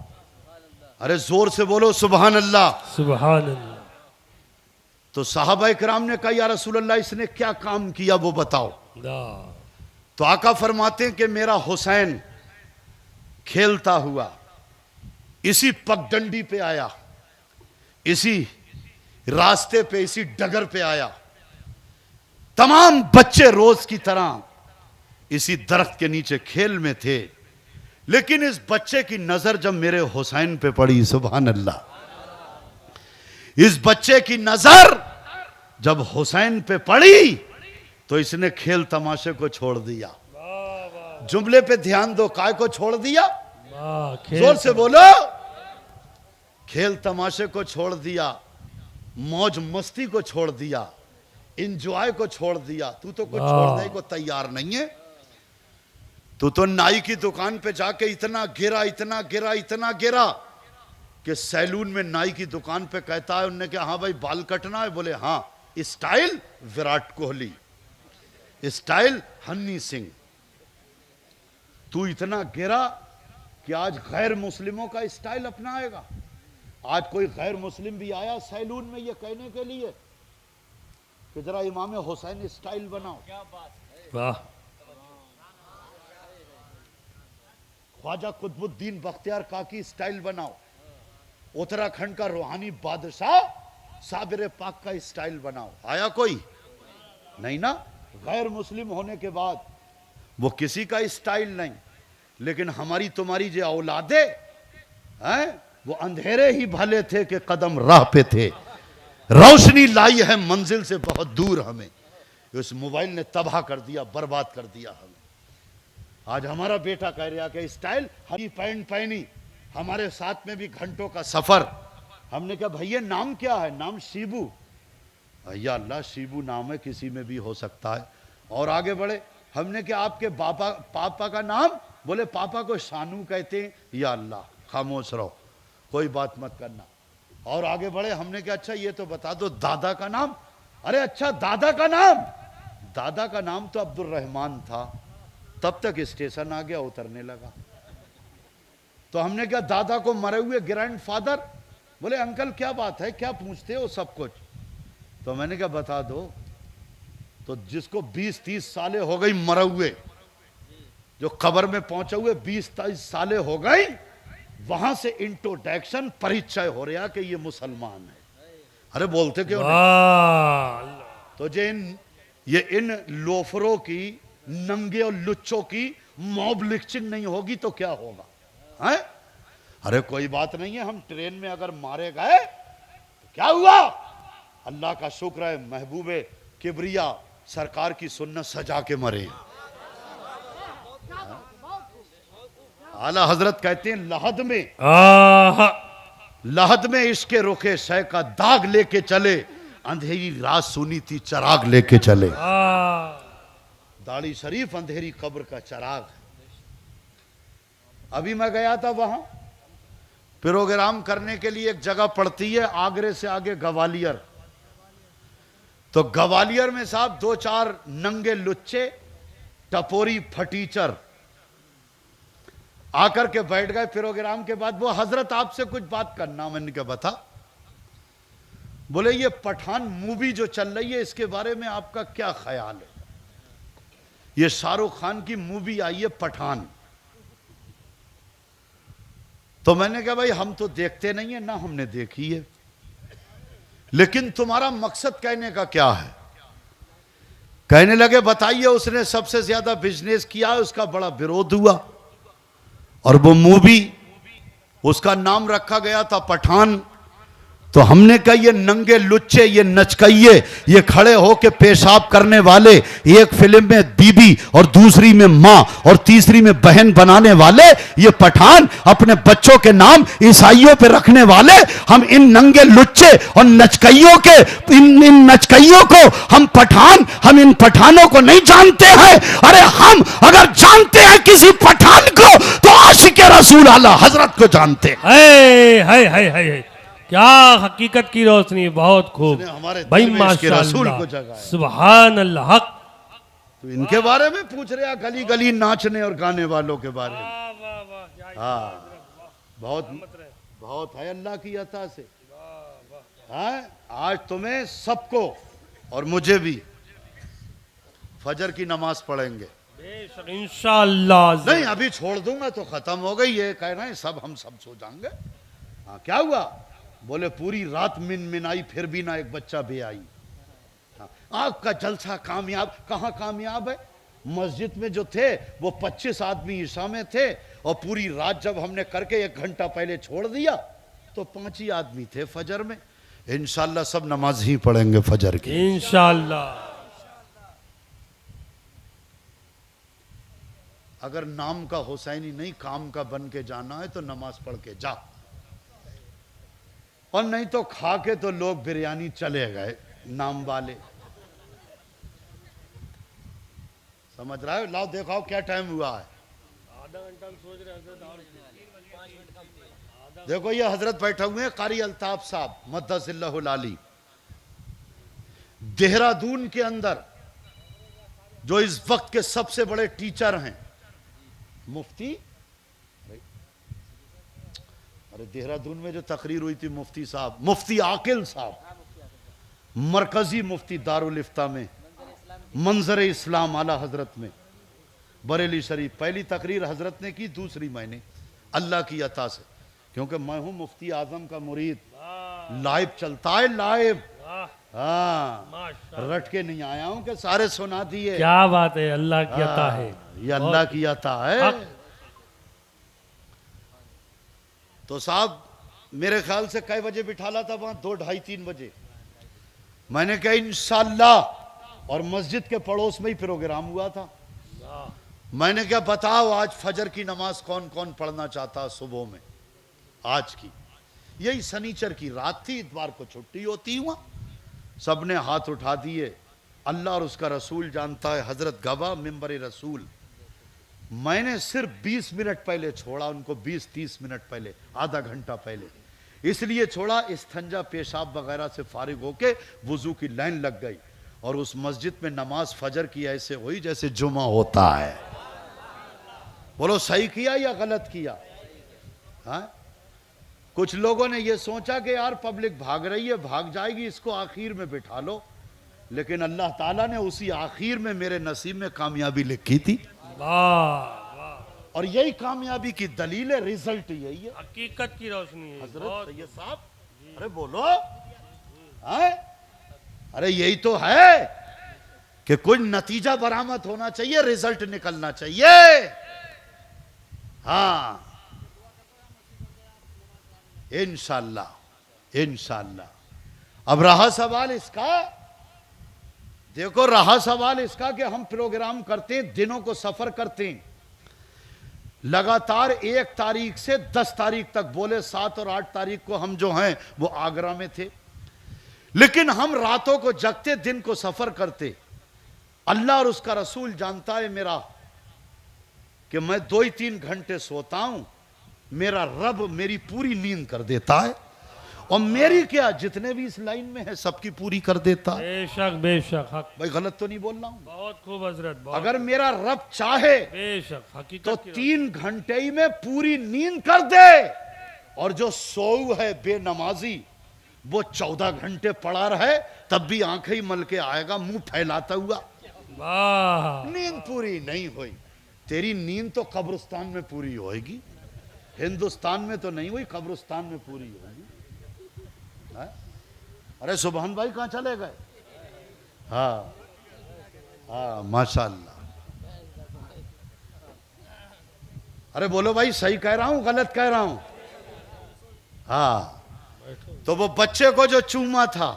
अरे जोर से बोलो सुभान अल्लाह। सुभान अल्लाह। तो साहबा इकराम ने कहा या रसूल अल्लाह इसने क्या काम किया वो बताओ। तो आका फरमाते हैं कि मेरा हुसैन खेलता हुआ इसी पगडंडी पे आया, इसी रास्ते पे, इसी डगर पे आया। तमाम बच्चे रोज की तरह इसी दरख्त के नीचे खेल में थे, लेकिन इस बच्चे की नजर जब मेरे हुसैन पे पड़ी, सुभान अल्लाह, इस बच्चे की नजर जब हुसैन पे पड़ी तो इसने खेल तमाशे को छोड़ दिया। जुमले पे ध्यान दो, काय को छोड़ दिया, जोर से बोलो, खेल तमाशे को छोड़ दिया, मौज मस्ती को छोड़ दिया, इंजॉय को छोड़ दिया। तू तो कुछ छोड़ने को तैयार नहीं है। तू तो नाई की दुकान पे जाके इतना गिरा, इतना गिरा, इतना गिरा कि सैलून में नाई की दुकान पे कहता है, उनने कहा हाँ भाई बाल कटना है, बोले हाँ, स्टाइल विराट कोहली, स्टाइल हनी सिंह। तू इतना गिरा कि आज गैर मुस्लिमों का स्टाइल अपनाएगा। आज कोई गैर मुस्लिम भी आया सैलून में ये कहने के लिए कि जरा इमाम हुसैन स्टाइल बनाओ। क्या बात है, वाह। ख्वाजा कुतुबुद्दीन बख्तियार काकी स्टाइल बनाओ। उत्तराखंड का रूहानी बादशाह साबिर पाक का स्टाइल बनाओ। आया कोई नहीं ना। गैर मुस्लिम होने के बाद वो किसी का स्टाइल नहीं, लेकिन हमारी तुम्हारी जो औलादे हैं वो अंधेरे ही भले थे कि कदम राह पे थे, रोशनी लाई है मंजिल से बहुत दूर हमें। उस मोबाइल ने तबाह कर दिया, बर्बाद कर दिया हमें। आज हमारा बेटा कह रहा कि स्टाइल, हरी पैंट पहनी, हमारे साथ में भी घंटों का सफर। हमने कहा भैया नाम क्या है, नाम शिबू। या अल्लाह, शिबू नाम है, किसी में भी हो सकता है। और आगे बढ़े, हमने कहा आपके पापा का नाम, बोले पापा को शानू कहते हैं। या अल्लाह, खामोश रहो, कोई बात मत करना। और आगे बढ़े, हमने कहा अच्छा ये तो बता दो दादा का नाम। अरे अच्छा दादा का नाम, दादा का नाम तो अब्दुल रहमान था। तब तक स्टेशन आ गया, उतरने लगा। तो हमने कहा दादा को मरे हुए ग्रैंडफादर। बोले अंकल क्या बात है, क्या पूछते हो सब कुछ। तो मैंने कहा बता दो। तो जिसको 20-30 साले हो गई मरे हुए, जो कब्र में पहुंचे हुए 20-30 साले हो गई, वहां से इंट्रोडक्शन परिचय हो रहा कि ये मुसलमान है। अरे बोलते क्यों नहीं। तो ये इन लोफरों की, नंगे और लुच्चों की मॉब लिंचिंग नहीं होगी तो क्या होगा है? अरे कोई बात नहीं है, हम ट्रेन में अगर मारे गए तो क्या हुआ, अल्लाह का शुक्र है महबूबे किबरिया सरकार की सुन्नत सजा के मरे। आला हजरत कहते हैं लहद में इश्क रुखे शय का दाग लेके चले, अंधेरी रात सुनी थी चराग लेके चले। दाढ़ी शरीफ अंधेरी कब्र का चराग। अभी मैं गया था वहां प्रोग्राम करने के लिए, एक जगह पड़ती है आगरे से आगे ग्वालियर। तो ग्वालियर में साहब 2-4 नंगे लुच्चे टपोरी फटीचर आकर के बैठ गए प्रोग्राम के बाद। वो हजरत आपसे कुछ बात करना। मैंने कहा बता। बोले ये पठान मूवी जो चल रही है इसके बारे में आपका क्या ख्याल है। ये शाहरुख खान की मूवी आई है पठान। तो मैंने कहा भाई हम तो देखते नहीं है ना, हमने देखी है, लेकिन तुम्हारा मकसद कहने का क्या है। कहने लगे बताइए उसने सबसे ज्यादा बिजनेस किया है, उसका बड़ा विरोध हुआ। और वो मूवी उसका नाम रखा गया था पठान। तो हमने कहा ये नंगे लुच्चे, ये नचकइये, ये खड़े होके पेशाब करने वाले, एक फिल्म में बीबी और दूसरी में मां और तीसरी में बहन बनाने वाले, ये पठान अपने बच्चों के नाम ईसाइयों पे रखने वाले, हम इन नंगे लुच्चे और नचकइयों के इन नचकइयों को हम पठान, हम इन पठानों को नहीं जानते हैं। अरे हम अगर जानते हैं किसी पठान को तो आशिक रसूल आला हजरत को जानते हैं। है क्या हकीकत की रोशनी, बहुत खूब हमारे भाई, दिल में इसके रसूल को माशाअल्लाह, जगाया। सुभान अल्लाह। हक तो इनके बारे में पूछ रहे हैं, गली गली नाचने और गाने वालों के बारे में। हाँ, बहुत बहुत है अल्लाह की अता से। हाँ, आज तुम्हें सबको और मुझे भी फजर की नमाज पढ़ेंगे इंशाअल्लाह। नहीं, अभी छोड़ दूंगा तो खत्म हो गई। ये कह रहे हैं सब हम सब सो जाएंगे। हाँ, क्या हुआ? बोले पूरी रात मिनमिनाई फिर भी ना एक बच्चा भी आई। हाँ, आपका जलसा कामयाब। कहाँ कामयाब है? मस्जिद में जो थे वो 25 आदमी ईशा में थे, और पूरी रात जब हमने करके 1 घंटा पहले छोड़ दिया तो 5 ही आदमी थे फजर में। इंशाल्लाह सब नमाज ही पढ़ेंगे फजर की इंशाअल्लाह। अगर नाम का हुसैनी नहीं काम का बन के जाना है तो नमाज पढ़ के जा, और नहीं तो खा के तो लोग बिरयानी चले गए नाम वाले। समझ रहा है? लाओ देखाओ क्या टाइम हुआ है। आधा घंटा सोच रहे हैं। देखो ये हजरत बैठे हुए हैं, कारी अल्ताफ साहब मद्दसिल्लाहुल आली, देहरादून के अंदर जो इस वक्त के सबसे बड़े टीचर हैं। मुफ्ती, अरे देहरादून में जो तकरीर हुई थी मुफ्ती साहब, मुफ्ती आकिल साहब, मरकजी मुफ्ती दारुल इफ्ता में, मंजर इस्लाम आला हजरत में, बरेली शरीफ। पहली तकरीर हजरत ने की, दूसरी मैंने, अल्लाह की अता से, क्योंकि मैं हूं मुफ्ती आजम का मुरीद। लाइव चलता है, लाइव। हाँ, रट के नहीं आया हूं कि सारे सुना दिए। क्या बात है, अल्लाह की अता है, ये अल्लाह की अता है। तो साहब मेरे ख्याल से कई बजे बिठाला था वहां? 2, 2:30, 3 बजे। मैंने कहा इंशाल्लाह, और मस्जिद के पड़ोस में ही प्रोग्राम हुआ था। मैंने क्या बताओ आज फजर की नमाज कौन कौन पढ़ना चाहता सुबह में? आज की यही शनिचर की रात थी, इतवार को छुट्टी होती हुआ सबने हाथ उठा दिए। अल्लाह और उसका रसूल जानता है, हजरत गवाह मिंबर रसूल। मैंने सिर्फ 20 मिनट पहले छोड़ा उनको, 20-30 मिनट पहले, आधा घंटा पहले। इसलिए छोड़ा, इस्तंजा पेशाब वगैरह से फारिग होके वुजू की लाइन लग गई, और उस मस्जिद में नमाज फजर की ऐसे हुई जैसे जुमा होता है। बोलो सही किया या गलत किया? हाँ, कुछ लोगों ने ये सोचा कि यार पब्लिक भाग रही है, भाग जाएगी, इसको आखिर में बिठा लो, लेकिन अल्लाह ताला ने उसी आखिर में मेरे नसीब में कामयाबी लिखी थी। और यही कामयाबी की दलील है, रिजल्ट यही है, हकीकत की रोशनी है। हजरत सैयद साहब, अरे बोलो। है? अरे यही तो है कि कुछ नतीजा बरामद होना चाहिए, रिजल्ट निकलना चाहिए। हाँ, इंशाल्लाह इंशाल्लाह। अब रहा सवाल इसका, देखो रहा सवाल इसका कि हम प्रोग्राम करते हैं, दिनों को सफर करते हैं लगातार। 1 तारीख से 10 तारीख तक, बोले 7 और 8 तारीख को हम जो हैं वो आगरा में थे, लेकिन हम रातों को जगते, दिन को सफर करते। अल्लाह और उसका रसूल जानता है मेरा कि मैं 2 ही 3 घंटे सोता हूं, मेरा रब मेरी पूरी नींद कर देता है, और मेरी क्या, जितने भी इस लाइन में है सबकी पूरी कर देता है। बेशक बेशक, हक। भाई गलत तो नहीं बोल रहा हूं? बहुत खूब हजरत, बहुत। अगर मेरा रब चाहे बेशक, हकीकत तो की 3 घंटे ही में पूरी नींद कर दे, और जो सोऊ है बेनमाजी वो 14 घंटे पड़ा रहे तब भी आंखें ही मल के आएगा मुंह फैलाता हुआ। वाह, नींद पूरी नहीं हुई, तेरी नींद तो कब्रिस्तान में पूरी होएगी, हिंदुस्तान में तो नहीं हुई, कब्रिस्तान में पूरी होगी। अरे सुभान भाई कहां चले गए? हाँ, हाँ माशाल्लाह। अरे बोलो भाई, सही कह रहा हूं गलत कह रहा हूं? हाँ, तो वो बच्चे को जो चूमा था,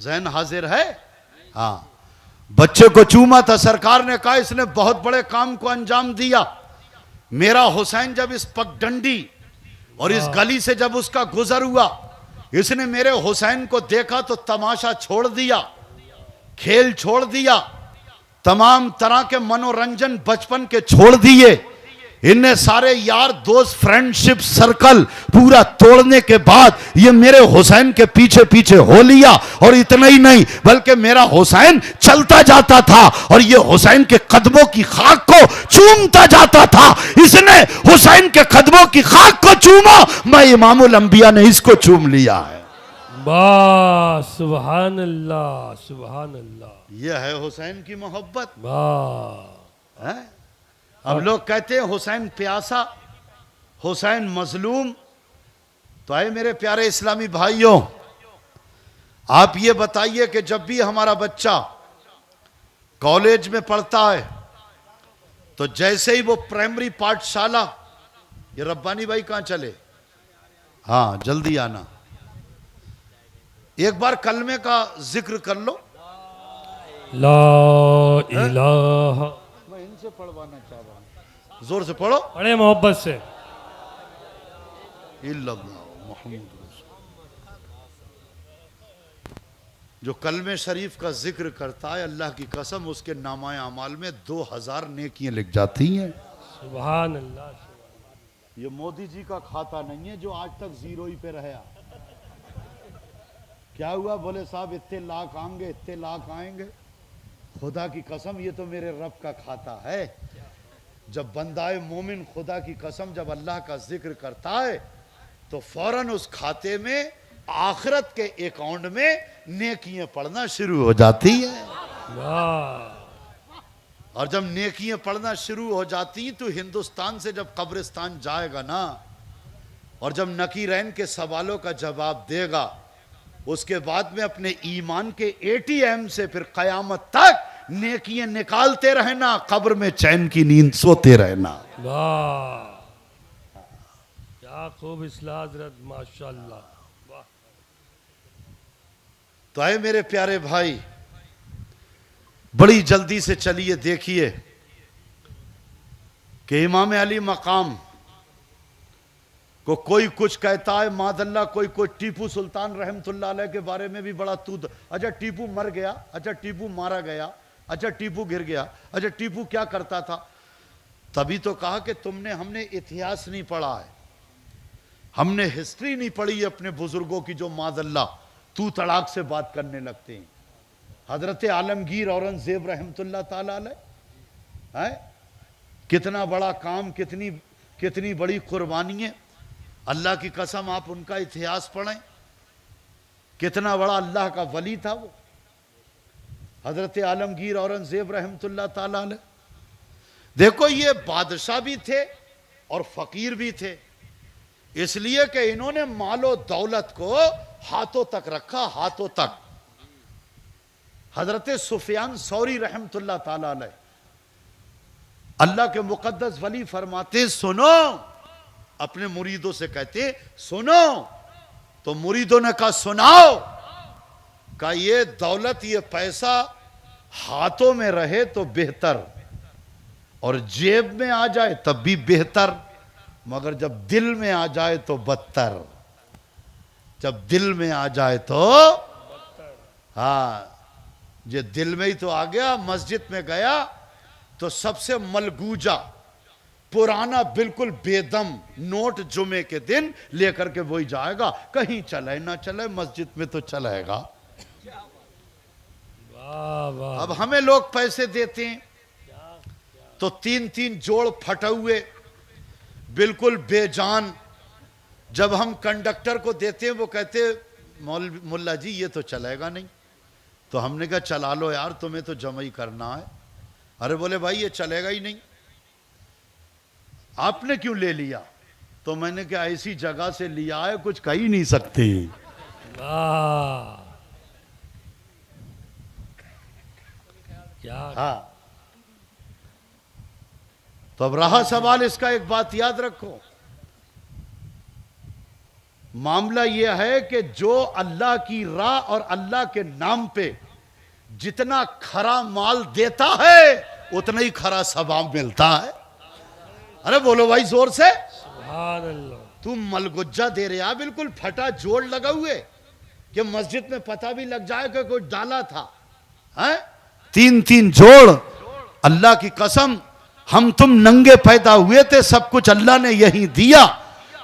जहन हाजिर है? हाँ, बच्चे को चूमा था। सरकार ने कहा इसने बहुत बड़े काम को अंजाम दिया। मेरा हुसैन जब इस पगडंडी और इस गली से जब उसका गुजर हुआ, इसने मेरे हुसैन को देखा तो तमाशा छोड़ दिया, खेल छोड़ दिया, तमाम तरह के मनोरंजन बचपन के छोड़ दिए। इनने सारे यार दोस्त फ्रेंडशिप सर्कल पूरा तोड़ने के बाद ये मेरे हुसैन के पीछे पीछे हो लिया। और इतना ही नहीं, बल्कि मेरा हुसैन चलता जाता था और ये हुसैन के कदमों की खाक को चूमता जाता था। इसने हुसैन के कदमों की खाक को चूमा, मैं इमामुल अंबिया ने इसको चूम लिया है। वाह सुभान अल्लाह, सुभान अल्लाह। यह है हुसैन की मोहब्बत। वाह। है? अब लोग कहते हैं हुसैन प्यासा, हुसैन मजलूम। तो आए मेरे प्यारे इस्लामी भाइयों, आप ये बताइए कि जब भी हमारा बच्चा कॉलेज में पढ़ता है तो जैसे ही वो प्राइमरी पाठशाला, ये रब्बानी भाई कहां चले? हाँ जल्दी आना। एक बार कलमे का जिक्र कर लो। ला इलाहा, मैं इनसे पढ़वाना चाह रहा हूं, जोर से पढ़ो। बड़े मोहब्बत से। इल्लल्लाह मुहम्मद रसूल। जो कलमे शरीफ का जिक्र करता है, अल्लाह की कसम उसके नामाए अमाल में 2000 नेकियां लिख जाती हैं। सुभान अल्लाह। ये मोदी जी का खाता नहीं है जो आज तक जीरो ही पे रहा। क्या हुआ? बोले साहब इतने लाख आएंगे, इतने लाख आएंगे। खुदा की कसम ये तो मेरे रब का खाता है। जब बंदाए मोमिन खुदा की कसम जब अल्लाह का जिक्र करता है तो फौरन उस खाते में आखिरत के अकाउंट में नेकियां पढ़ना शुरू हो जाती है। वाह। और जब नेकियां पढ़ना शुरू हो जाती तो हिंदुस्तान से जब कब्रिस्तान जाएगा ना, और जब नकीरैन के सवालों का जवाब देगा, उसके बाद में अपने ईमान के एटीएम से फिर कयामत तक नेकियां निकालते रहना, कब्र में चैन की नींद सोते रहना। वाह, क्या खूब इस्लाह हज़रत, माशाअल्लाह। वाह। तो आए मेरे प्यारे भाई, बड़ी जल्दी से चलिए देखिए कि इमाम अली मकाम को कोई कुछ कहता है मादल्ला, कोई टीपू सुल्तान रहमतुल्लाह अलैह के बारे में भी बड़ा तूद। अच्छा टीपू मर गया, अच्छा टीपू मारा गया, अच्छा टीपू गिर गया, अच्छा टीपू क्या करता था? तभी तो कहा कि हमने इतिहास नहीं पढ़ा है, हमने हिस्ट्री नहीं पढ़ी अपने बुजुर्गों की, जो मादल्ला तू तड़ाक से बात करने लगते हैं। हजरत आलमगीर औरंगजेब रहमतुल्लाह ताला अलैह है, कितना बड़ा काम, कितनी बड़ी कुर्बानी है। अल्लाह की कसम आप उनका इतिहास पढ़ें, कितना बड़ा अल्लाह का वली था वो हजरत आलमगीर औरंगजेब रहमतुल्लाह ताला अलैह। देखो ये बादशाह भी थे और फकीर भी थे, इसलिए कि इन्होंने मालो दौलत को हाथों तक रखा, हाथों तक। हजरत सुफियान सौरी रहमतुल्लाह ताला अलैह, अल्लाह के मुकद्दस वली फरमाते सुनो, अपने मुरीदों से कहते सुनो, तो मुरीदों ने कहा सुनाओ। कहा ये दौलत, ये पैसा हाथों में रहे तो बेहतर, और जेब में आ जाए तब भी बेहतर, मगर जब दिल में आ जाए तो बदतर। जब दिल में आ जाए तो हाँ, ये दिल में ही तो आ गया। मस्जिद में गया तो सबसे मलगूजा पुराना बिल्कुल बेदम नोट जुमे के दिन लेकर के वही जाएगा, कहीं चले ना चले मस्जिद में तो चलेगा। वाह वाह। अब हमें लोग पैसे देते हैं तो 3-3 जोड़ फटे हुए बिल्कुल बेजान, जब हम कंडक्टर को देते हैं वो कहते मुल्ला जी ये तो चलेगा नहीं। तो हमने कहा चला लो यार, तुम्हें तो जमा ही करना है। अरे बोले भाई ये चलेगा ही नहीं, आपने क्यों ले लिया? तो मैंने कहा ऐसी जगह से लिया है कुछ कह ही नहीं सकते। वाह। क्या हाँ। तो अब रहा सवाल इसका, एक बात याद रखो, मामला यह है कि जो अल्लाह की राह और अल्लाह के नाम पे जितना खरा माल देता है उतना ही खरा सवाब मिलता है। अरे बोलो भाई जोर से, सुभान अल्लाह। तू मलगुज्जा दे रहा, बिल्कुल फटा जोड़ लगा हुए कि मस्जिद में पता भी लग जाए कि कोई डाला था, हैं? 3-3 जोड़। अल्लाह की कसम, हम तुम नंगे पैदा हुए थे, सब कुछ अल्लाह ने यही दिया,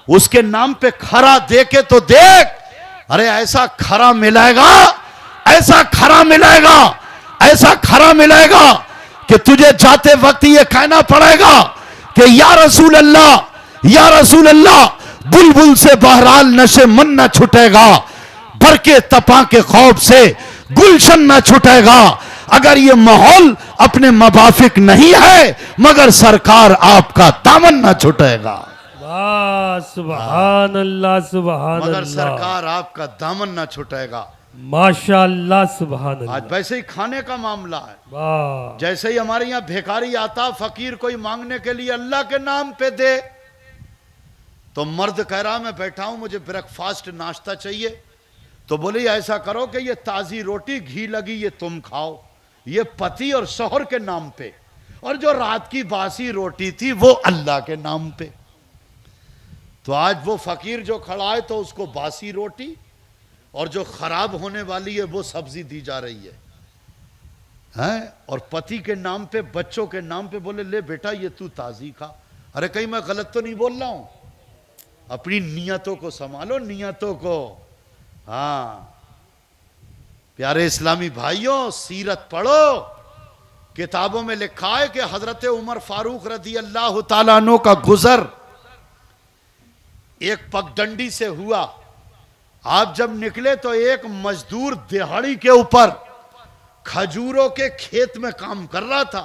उसके नाम पे खरा दे के तो देख। अरे ऐसा खरा मिलेगा, ऐसा खरा मिलेगा, ऐसा खरा मिलेगा कि तुझे जाते वक्त ये कहना पड़ेगा कि या रसूल अल्लाह, या रसूल अल्लाह, बुलबुल से बहरहाल नशे मन न छुटेगा, बरके तपा के खौफ से गुलशन न छुटेगा। अगर ये माहौल अपने मुवाफिक नहीं है मगर सरकार आपका दामन न छुटेगा। वाह सुभान अल्लाह, सुभान मगर अल्लाह, सरकार आपका दामन न छुटेगा। माशाअल्लाह, सुभान आज अल्लाह। वैसे ही खाने का मामला है। वाह, जैसे ही हमारे यहाँ भिखारी आता, फकीर कोई मांगने के लिए अल्लाह के नाम पे दे, तो मर्द कह रहा मैं बैठा हूं, मुझे ब्रेकफास्ट नाश्ता चाहिए, तो बोले ऐसा करो कि ये ताजी रोटी घी लगी ये तुम खाओ, ये पति और शौहर के नाम पे, और जो रात की बासी रोटी थी वो अल्लाह के नाम पे। तो आज वो फकीर जो खड़ा है तो उसको बासी रोटी और जो खराब होने वाली है वो सब्जी दी जा रही है, हैं? और पति के नाम पे, बच्चों के नाम पे बोले ले बेटा ये तू ताजी खा। अरे कहीं मैं गलत तो नहीं बोल रहा हूं? अपनी नियतों को संभालो, नियतों को। हाँ प्यारे इस्लामी भाइयों, सीरत पढ़ो, किताबों में लिखा है कि हजरत उमर फारूक रदी अल्लाह तआला अन्हु का गुजर एक पगडंडी से हुआ। आप जब निकले तो एक मजदूर दिहाड़ी के ऊपर खजूरों के खेत में काम कर रहा था।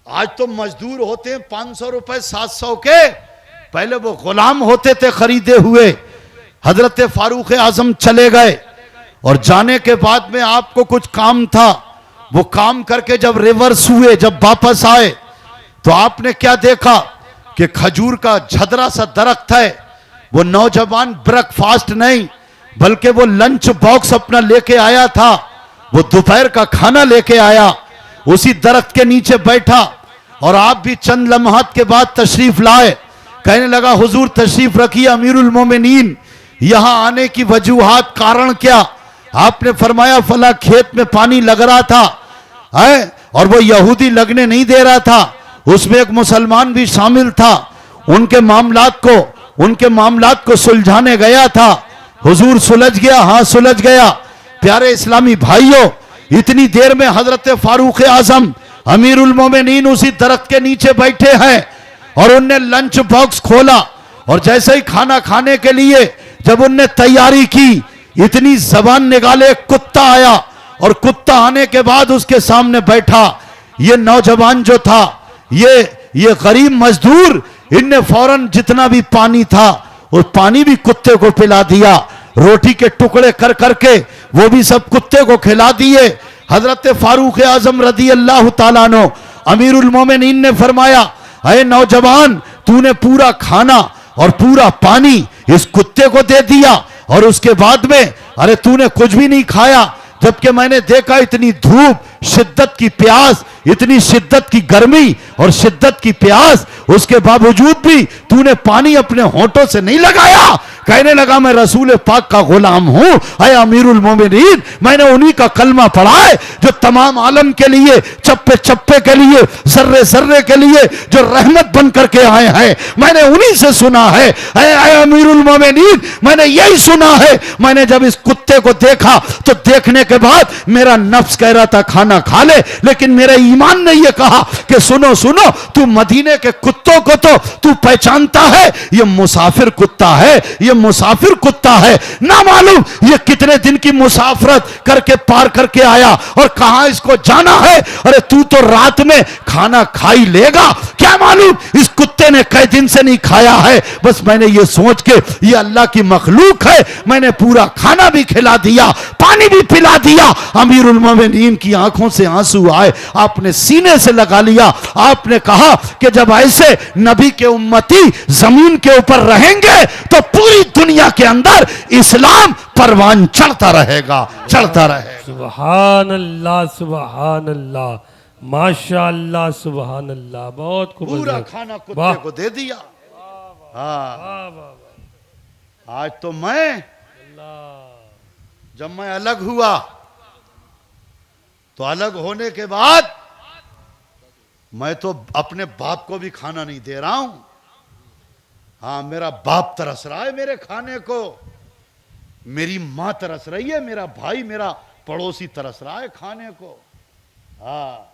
आज तो मजदूर होते हैं 500 रुपए 700 के, पहले वो गुलाम होते थे खरीदे हुए। हजरत फारूक आजम चले गए और जाने के बाद में आपको कुछ काम था, वो काम करके जब रिवर्स हुए, जब वापस आए तो आपने क्या देखा कि खजूर का झदरा सा दरख्त है। वो नौजवान ब्रेकफास्ट नहीं बल्कि वो लंच बॉक्स अपना लेके आया था, वो दोपहर का खाना लेके आया, उसी दरख्त के नीचे बैठा और आप भी चंद लम्हात के बाद तशरीफ लाए। कहने लगा हुजूर तशरीफ रखिए अमीरुल मोमिनीन, यहां आने की वजूहात कारण क्या? आपने फरमाया फला खेत में पानी लग रहा था है और वो यहूदी लगने नहीं दे रहा था, उसमें एक मुसलमान भी शामिल था, उनके मामलात को सुलझाने गया था। हुजूर सुलझ गया? हाँ सुलझ गया। प्यारे इस्लामी भाइयों, इतनी देर में हजरत फारूक आजम अमीरुल मोमिनीन उसी दरख्त के नीचे बैठे हैं और उनने लंच बॉक्स खोला और जैसे ही खाना खाने के लिए जब उनने तैयारी की, इतनी जबान निकाले एक कुत्ता आया और कुत्ता आने के बाद उसके सामने बैठा। ये नौजवान जो था, ये गरीब मजदूर, इनने फौरन जितना भी पानी था उस पानी भी कुत्ते को पिला दिया, रोटी के टुकड़े कर करके वो भी सब कुत्ते को खिला दिए। हजरत फारूक आजम रदी अल्लाह तआला अन्हु अमीरुल मोमिनीन ने फरमाया, अरे नौजवान, तूने पूरा खाना और पूरा पानी इस कुत्ते को दे दिया और उसके बाद में अरे तूने कुछ भी नहीं खाया, जबकि मैंने देखा इतनी धूप, शिद्दत की प्यास, इतनी शिद्दत की गर्मी और शिद्दत की प्यास, उसके बावजूद भी तूने पानी अपने होंठों से नहीं लगाया। कहने लगा मैं रसूल पाक का गुलाम हूं, अय अमीरुल मोमिनीन, मैंने उन्हीं का कलमा पढ़ा है जो तमाम आलम के लिए, चप्पे चप्पे के लिए, जर्रे जर्रे के लिए जो रहमत बन करके आए हैं, मैंने उन्हीं से सुना है। अय अमीरुल मोमिनीन, मैंने यही सुना है। मैंने जब इस कुत्ते को देखा तो देखने के बाद मेरा नफ्स कह रहा था खाना खा ले, लेकिन मेरे ईमान ने यह कहा कि सुनो सुनो, तू मदीने के कुत्तों को तो तू पहचानता है, ये मुसाफिर कुत्ता है, ये मुसाफिर कुत्ता है, ना मालूम ये कितने दिन की मुसाफरत करके पार करके आया और कहां इसको जाना है। अरे तू तो रात में खाना खा ही लेगा, क्या मालूम इस कुत्ते ने कई दिन से नहीं खाया है। बस मैंने ये सोच के ये अल्लाह की मखलूक है, मैंने पूरा खाना भी खिला दिया, पानी भी पिला दिया। अमीरुल मोमिनीन की आंखों आंखों से आंसू आए, आपने सीने से लगा लिया। आपने कहा कि जब ऐसे नबी के उम्मती जमीन के ऊपर रहेंगे तो पूरी दुनिया के अंदर इस्लाम परवान चढ़ता रहेगा, चढ़ता रहेगा। सुभान अल्लाह, सुभान अल्लाह, माशाअल्लाह, सुभान अल्लाह। बहुत खूब पूरा हजरत। खाना वाह, कुत्ते को दे दिया। हाँ, वाह, वाह, वाह। आज तो मैं, जब मैं अलग हुआ तो अलग होने के बाद मैं तो अपने बाप को भी खाना नहीं दे रहा हूं। हाँ, मेरा बाप तरस रहा है मेरे खाने को, मेरी मां तरस रही है, मेरा भाई, मेरा पड़ोसी तरस रहा है खाने को। हाँ,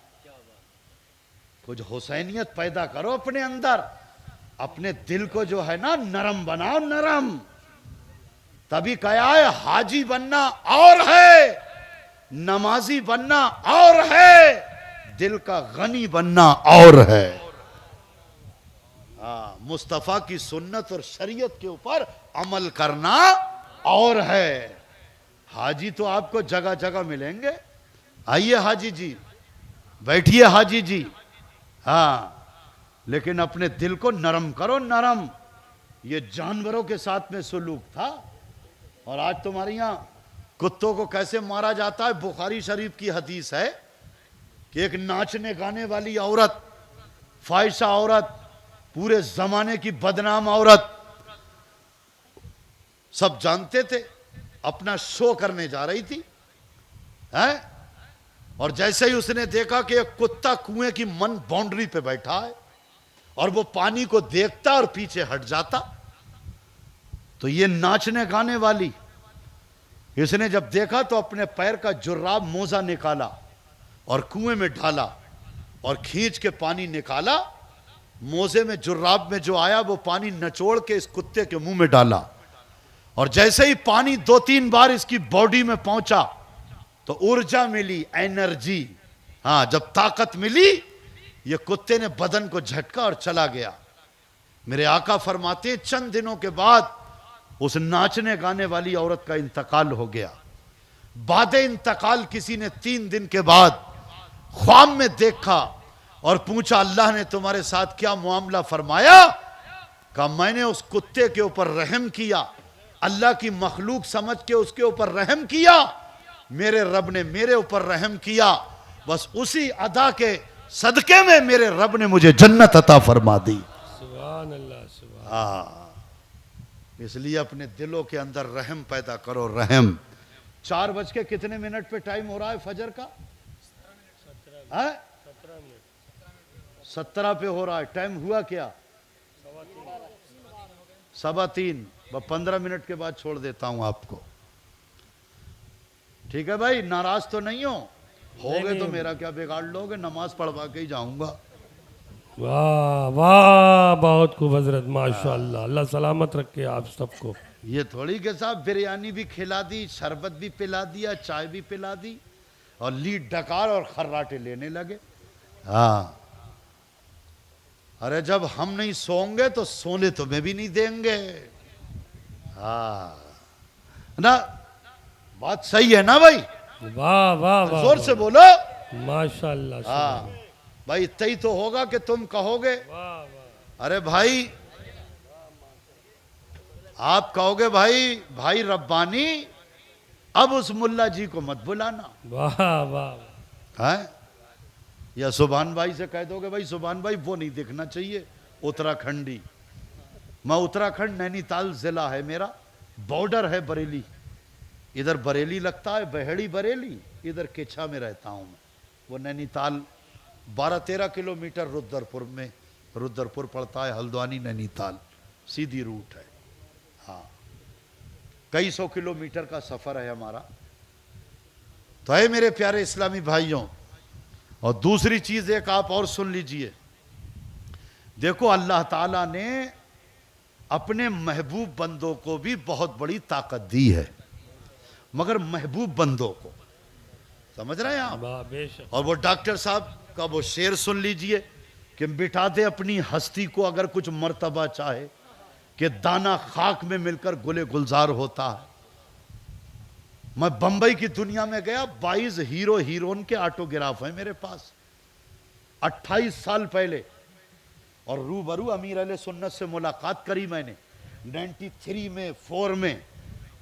कुछ हुसैनियत पैदा करो अपने अंदर, अपने दिल को जो है ना नरम बनाओ, नरम। तभी कहा है हाजी बनना और है, नमाजी बनना और है, दिल का गनी बनना और है। हाँ, मुस्तफा की सुन्नत और शरीयत के ऊपर अमल करना और है। हाजी तो आपको जगह जगह मिलेंगे। आइए हाजी जी, बैठिए हाजी जी। हाँ, लेकिन अपने दिल को नरम करो, नरम। ये जानवरों के साथ में सुलूक था, और आज तुम्हारे यहां कुत्तों को कैसे मारा जाता है। बुखारी शरीफ की हदीस है कि एक नाचने गाने वाली औरत, फाहिशा औरत, पूरे जमाने की बदनाम औरत, सब जानते थे, अपना शो करने जा रही थी है? और जैसे ही उसने देखा कि एक कुत्ता कुएं की मन बाउंड्री पे बैठा है और वो पानी को देखता और पीछे हट जाता, तो ये नाचने गाने वाली, इसने जब देखा तो अपने पैर का जुर्राब मोजा निकाला और कुएं में डाला और खींच के पानी निकाला। मोजे में जुर्राब में जो आया वो पानी नचोड़ के इस कुत्ते के मुंह में डाला, और जैसे ही पानी 2-3 बार इसकी बॉडी में पहुंचा तो ऊर्जा मिली, एनर्जी। हाँ, जब ताकत मिली, ये कुत्ते ने बदन को झटका और चला गया। मेरे आका फरमाते चंद दिनों के बाद उस नाचने गाने वाली औरत का इंतकाल हो गया। बाद इंतकाल किसी ने 3 दिन के बाद ख्वाब में देखा और पूछा, अल्लाह ने तुम्हारे साथ क्या मामला फरमाया? कहा, मैंने उस कुत्ते के ऊपर रहम किया, अल्लाह की मखलूक समझ के उसके ऊपर रहम किया, मेरे रब ने मेरे ऊपर रहम किया, बस उसी अदा के सदके में मेरे रब ने मुझे जन्नत अता फरमा दी। सुभान अल्लाह, सुभान। हाँ, इसलिए अपने दिलों के अंदर रहम पैदा करो, रहम। 4 बज के कितने मिनट पे टाइम हो रहा है फजर का? 17 पे हो रहा है। टाइम हुआ क्या? 3:15। 15 मिनट के बाद छोड़ देता हूं आपको, ठीक है भाई? नाराज तो नहीं होगे तो मेरा क्या बिगाड़ लोगे, नमाज पढ़वा के ही जाऊंगा। वाह वाह, बहुत खूब हजरत, माशाअल्लाह। अल्लाह सलामत रखे आप सबको। ये थोड़ी के साहब बिरयानी भी खिला दी, शरबत भी पिला दिया, चाय भी पिला दी, और लीड डकार और खर्राटे लेने लगे। हाँ, अरे जब हम नहीं सोएंगे तो सोने तुम्हें भी नहीं देंगे। हाँ ना, बात सही है ना भाई? वाह वाह वाह, जोर से बोलो। माशाअल्लाह। हाँ भाई, इतना ही तो होगा कि तुम कहोगे। अरे भाई, आप कहोगे भाई, भाई रब्बानी अब उस मुल्ला जी को मत बुलाना। वाह वाह, है? या सुभान भाई से कह दोगे, भाई सुभान भाई वो नहीं दिखना चाहिए, उत्तराखंडी। मैं उत्तराखंड, नैनीताल जिला है मेरा, बॉर्डर है बरेली, इधर बरेली लगता है, बहेड़ी बरेली, इधर केछा में रहता हूं मैं। वो नैनीताल 12-13 किलोमीटर रुद्रपुर में, रुद्रपुर पड़ता है, हल्द्वानी नैनीताल सीधी रूट है। हाँ, कई 100 किलोमीटर का सफर है हमारा। तो है मेरे प्यारे इस्लामी भाइयों, और दूसरी चीज एक आप और सुन लीजिए। देखो, अल्लाह ताला ने अपने महबूब बंदों को भी बहुत बड़ी ताकत दी है, मगर महबूब बंदों को, समझ रहे हैं आप? बेशक। और वो डॉक्टर साहब का वो शेर सुन लीजिए कि मिटा दे अपनी हस्ती को अगर कुछ मर्तबा चाहे, कि दाना खाक में मिलकर गुले गुलजार होता है। मैं बंबई की दुनिया में गया, 22 हीरो हीरोइन के ऑटोग्राफ हैं मेरे पास 28 साल पहले। और रूबरू अमीर अहले सुन्नत से मुलाकात करी मैंने 93 में 4 में।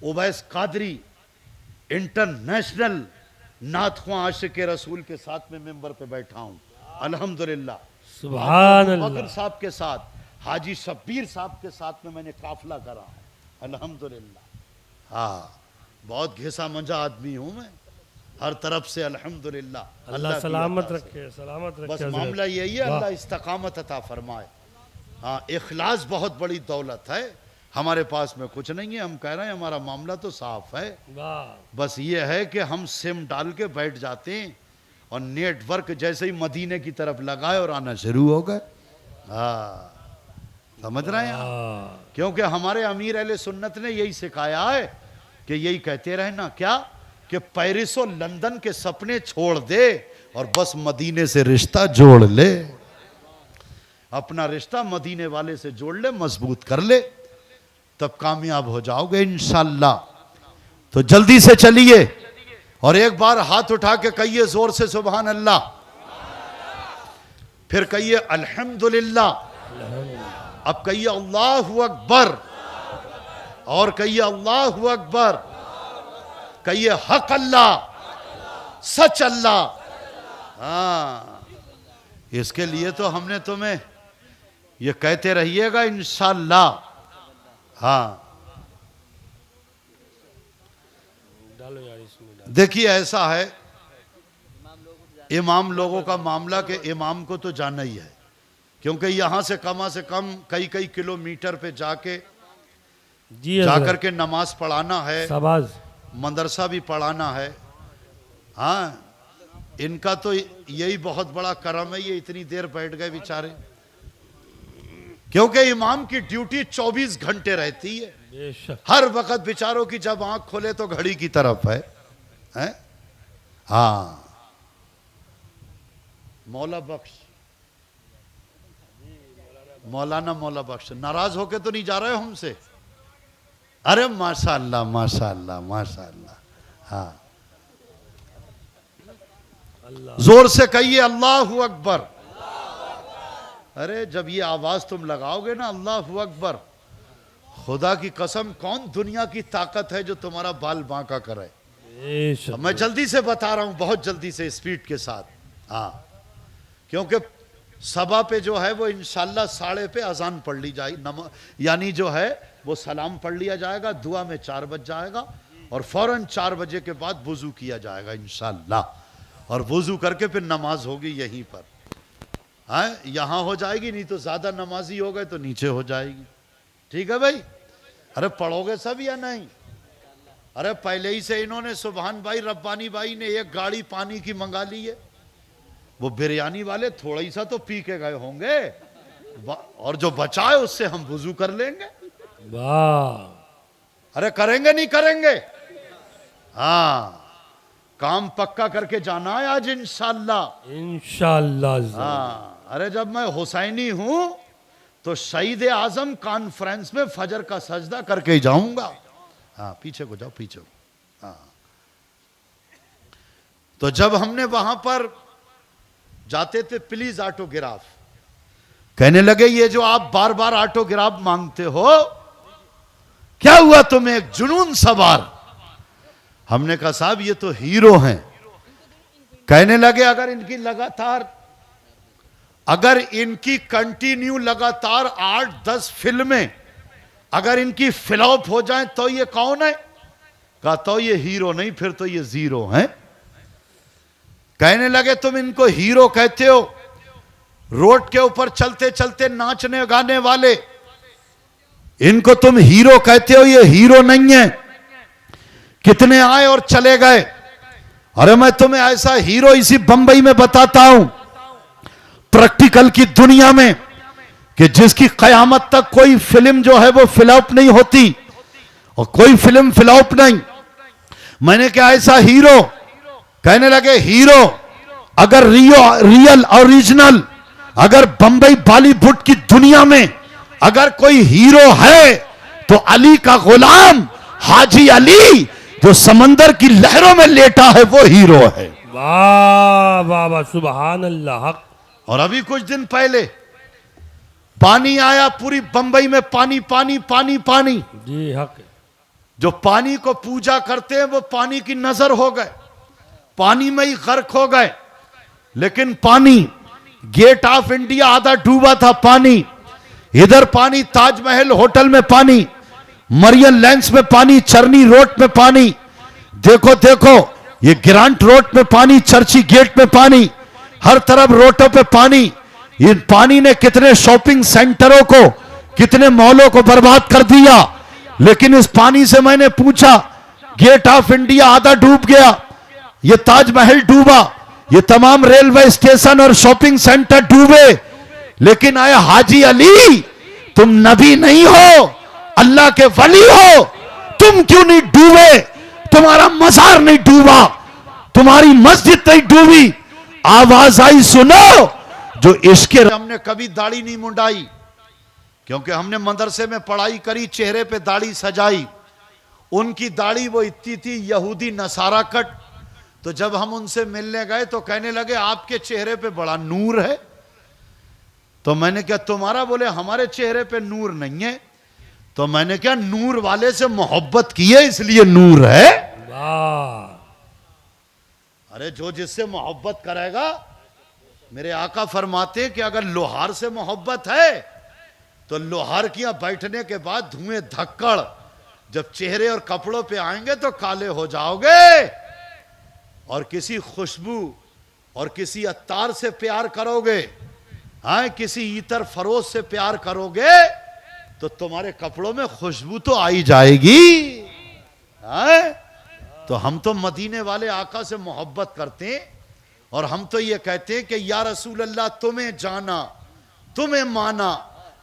उवैस कादरी इंटरनेशनल नात ख्वां आशिक रसूल के साथ में मेंबर पे बैठा हूं अल्हम्दुलिल्लाह। सुभान बकर अल्लाह। साहब के साथ, हाजी शब्बीर साहब के साथ में मैंने काफिला करा है अल्हम्दुलिल्लाह। हाँ, बहुत घिसा मंजा आदमी हूं मैं हर तरफ से अल्हम्दुलिल्लाह। अल्लाह की सलामत अता से। रखे, सलामत रखे। बस हज़रत। मामला यही है, वाह। अल्लाह इस्तकामत अता फरमाए। हाँ, इखलास बहुत बड़ी दौलत है, हमारे पास में कुछ नहीं है। हम कह रहे हैं हमारा मामला तो साफ है, वाह। बस ये है कि हम सिम डाल के बैठ जाते हैं और नेटवर्क जैसे ही मदीने की तरफ लगाए और आना शुरू हो गए। हाँ, समझ रहे हैं आप? वाह। क्योंकि हमारे अमीर अहले सुन्नत ने यही सिखाया है कि यही कहते रहना क्या कि पेरिस और लंदन के सपने छोड़ दे और बस मदीने से रिश्ता जोड़ ले। अपना रिश्ता मदीने वाले से जोड़ ले, मजबूत कर ले, तब कामयाब हो जाओगे इंशाअल्लाह। तो जल्दी से चलिए और एक बार हाथ उठा के कहिए जोर से सुभान अल्लाह, फिर कहिए अल्हम्दुलिल्लाह, अब कहिए अल्लाहु अकबर, और कहिए अल्लाहु अकबर, कहिए हक अल्लाह, सच अल्लाह। हाँ, इसके लिए तो हमने तुम्हें ये कहते रहिएगा इंशाअल्लाह। हाँ, डालो यार इसमें। देखिए ऐसा है, इमाम लोगों का मामला के इमाम को तो जाना ही है, क्योंकि यहां से कम कई कई किलोमीटर पे जाके जी जाकर के नमाज पढ़ाना है, शाबाश। मदरसा भी पढ़ाना है। हाँ, इनका तो यही बहुत बड़ा करम है, ये इतनी देर बैठ गए बेचारे, क्योंकि इमाम की ड्यूटी 24 घंटे रहती है। बेशक। हर वक्त बेचारों की जब आंख खोले तो घड़ी की तरफ है, हैं? हाँ, मौला बख्श, मौला बख्श नाराज होके तो नहीं जा रहे हो हमसे? अरे माशाअल्लाह माशाअल्लाह माशाअल्लाह। हाँ, जोर से कहिए अल्लाहु अकबर। अरे जब ये आवाज तुम लगाओगे ना अल्लाहु अकबर, खुदा की कसम कौन दुनिया की ताकत है जो तुम्हारा बाल बांका करे। बेशक। मैं जल्दी से बता रहा हूं, बहुत जल्दी से स्पीड के साथ। हाँ, क्योंकि सभा पे जो है वो इंशाल्लाह 12:30 पे अजान पढ़ ली जाएगी, यानी जो है वो सलाम पढ़ लिया जाएगा, दुआ में 4 बज जाएगा और फौरन 4 बजे के बाद वुजू किया जाएगा इंशाल्लाह, और वुजू करके फिर नमाज होगी यहीं पर। हाँ, यहाँ हो जाएगी, नहीं तो ज्यादा नमाजी हो गए तो नीचे हो जाएगी। ठीक है भाई? अरे पढ़ोगे सब या नहीं? अरे पहले ही से इन्होंने सुभान भाई रब्बानी भाई ने एक गाड़ी पानी की मंगा ली है, वो बिरयानी वाले थोड़ा ही सा तो पी के गए होंगे, और जो बचा है उससे हम वुजू कर लेंगे। वाह। अरे करेंगे नहीं करेंगे? हाँ, काम पक्का करके जाना है आज इंशाल्लाह। इंशाअल्लाह। हाँ, अरे जब मैं हुसैनी हूं तो शहीद आजम कॉन्फ्रेंस में फजर का सजदा करके ही जाऊंगा। हाँ, पीछे को जाओ, पीछे को। हाँ, तो जब हमने वहां पर जाते थे प्लीज ऑटोग्राफ, कहने लगे ये जो आप बार बार ऑटोग्राफ मांगते हो क्या हुआ तुम्हें, एक जुनून सवार? हमने कहा साहब ये तो हीरो हैं। कहने लगे अगर इनकी कंटिन्यू लगातार 8-10 फिल्में अगर इनकी फ्लॉप हो जाएं तो ये कौन है? कहा तो ये हीरो नहीं, फिर तो ये जीरो हैं। कहने लगे तुम इनको हीरो कहते हो, रोड के ऊपर चलते चलते नाचने गाने वाले, इनको तुम हीरो कहते हो, ये हीरो नहीं है, कितने आए और चले गए। अरे मैं तुम्हें ऐसा हीरो इसी बंबई में बताता हूं, प्रैक्टिकल की दुनिया में, कि जिसकी कयामत तक कोई फिल्म जो है वो फ्लॉप नहीं होती, और कोई फिल्म फ्लॉप नहीं। मैंने क्या ऐसा हीरो? कहने लगे हीरो अगर रियल ओरिजिनल, अगर बंबई बॉलीवुड की दुनिया में अगर कोई हीरो है तो अली का गुलाम हाजी अली जो समंदर की लहरों में लेटा है वो हीरो है। वाह वाह वाह, सुभान अल्लाह। हक। और अभी कुछ दिन पहले पानी आया, पूरी बंबई में पानी पानी पानी पानी। जी हक। जो पानी को पूजा करते हैं वो पानी की नजर हो गए, पानी में ही गर्क हो गए। लेकिन पानी, गेट ऑफ इंडिया आधा डूबा था पानी, इधर पानी, ताजमहल होटल में पानी, मरियन लैंड्स में पानी, चर्नी रोड में पानी, देखो देखो ये ग्रांट रोड में पानी, चर्ची गेट में पानी, हर तरफ रोडों पे पानी। इन पानी ने कितने शॉपिंग सेंटरों को, कितने मॉलों को बर्बाद कर दिया। लेकिन इस पानी से मैंने पूछा, गेट ऑफ इंडिया आधा डूब गया, ये ताजमहल डूबा, ये तमाम रेलवे स्टेशन और शॉपिंग सेंटर डूबे, लेकिन आए हाजी अली, तुम नबी नहीं हो, अल्लाह के वली हो, तुम क्यों नहीं डूबे? तुम्हारा मजार नहीं डूबा, तुम्हारी मस्जिद नहीं डूबी। आवाज आई, सुनो, जो इश्क, हमने कभी दाढ़ी नहीं मुंडाई, क्योंकि हमने मदरसे में पढ़ाई करी, चेहरे पे दाढ़ी सजाई। उनकी दाढ़ी वो इतनी थी, यहूदी नसारा कट। तो जब हम उनसे मिलने गए तो कहने लगे आपके चेहरे पे बड़ा नूर है। तो मैंने क्या तुम्हारा? बोले हमारे चेहरे पे नूर नहीं है। तो मैंने क्या, नूर वाले से मोहब्बत की है इसलिए नूर है। वाह। अरे जो जिससे मोहब्बत करेगा, मेरे आका फरमाते हैं कि अगर लोहार से मोहब्बत है तो लोहार की यहां बैठने के बाद धुएं धक्कड़ जब चेहरे और कपड़ों पे आएंगे तो काले हो जाओगे। और किसी खुशबू और किसी अत्तार से प्यार करोगे, हाँ, किसी इतर फरोश से प्यार करोगे तो तुम्हारे कपड़ों में खुशबू तो आई जाएगी। हाँ? तो हम तो मदीने वाले आका से मोहब्बत करते हैं और हम तो ये कहते हैं कि या रसूल अल्लाह, तुम्हें जाना, तुम्हें माना,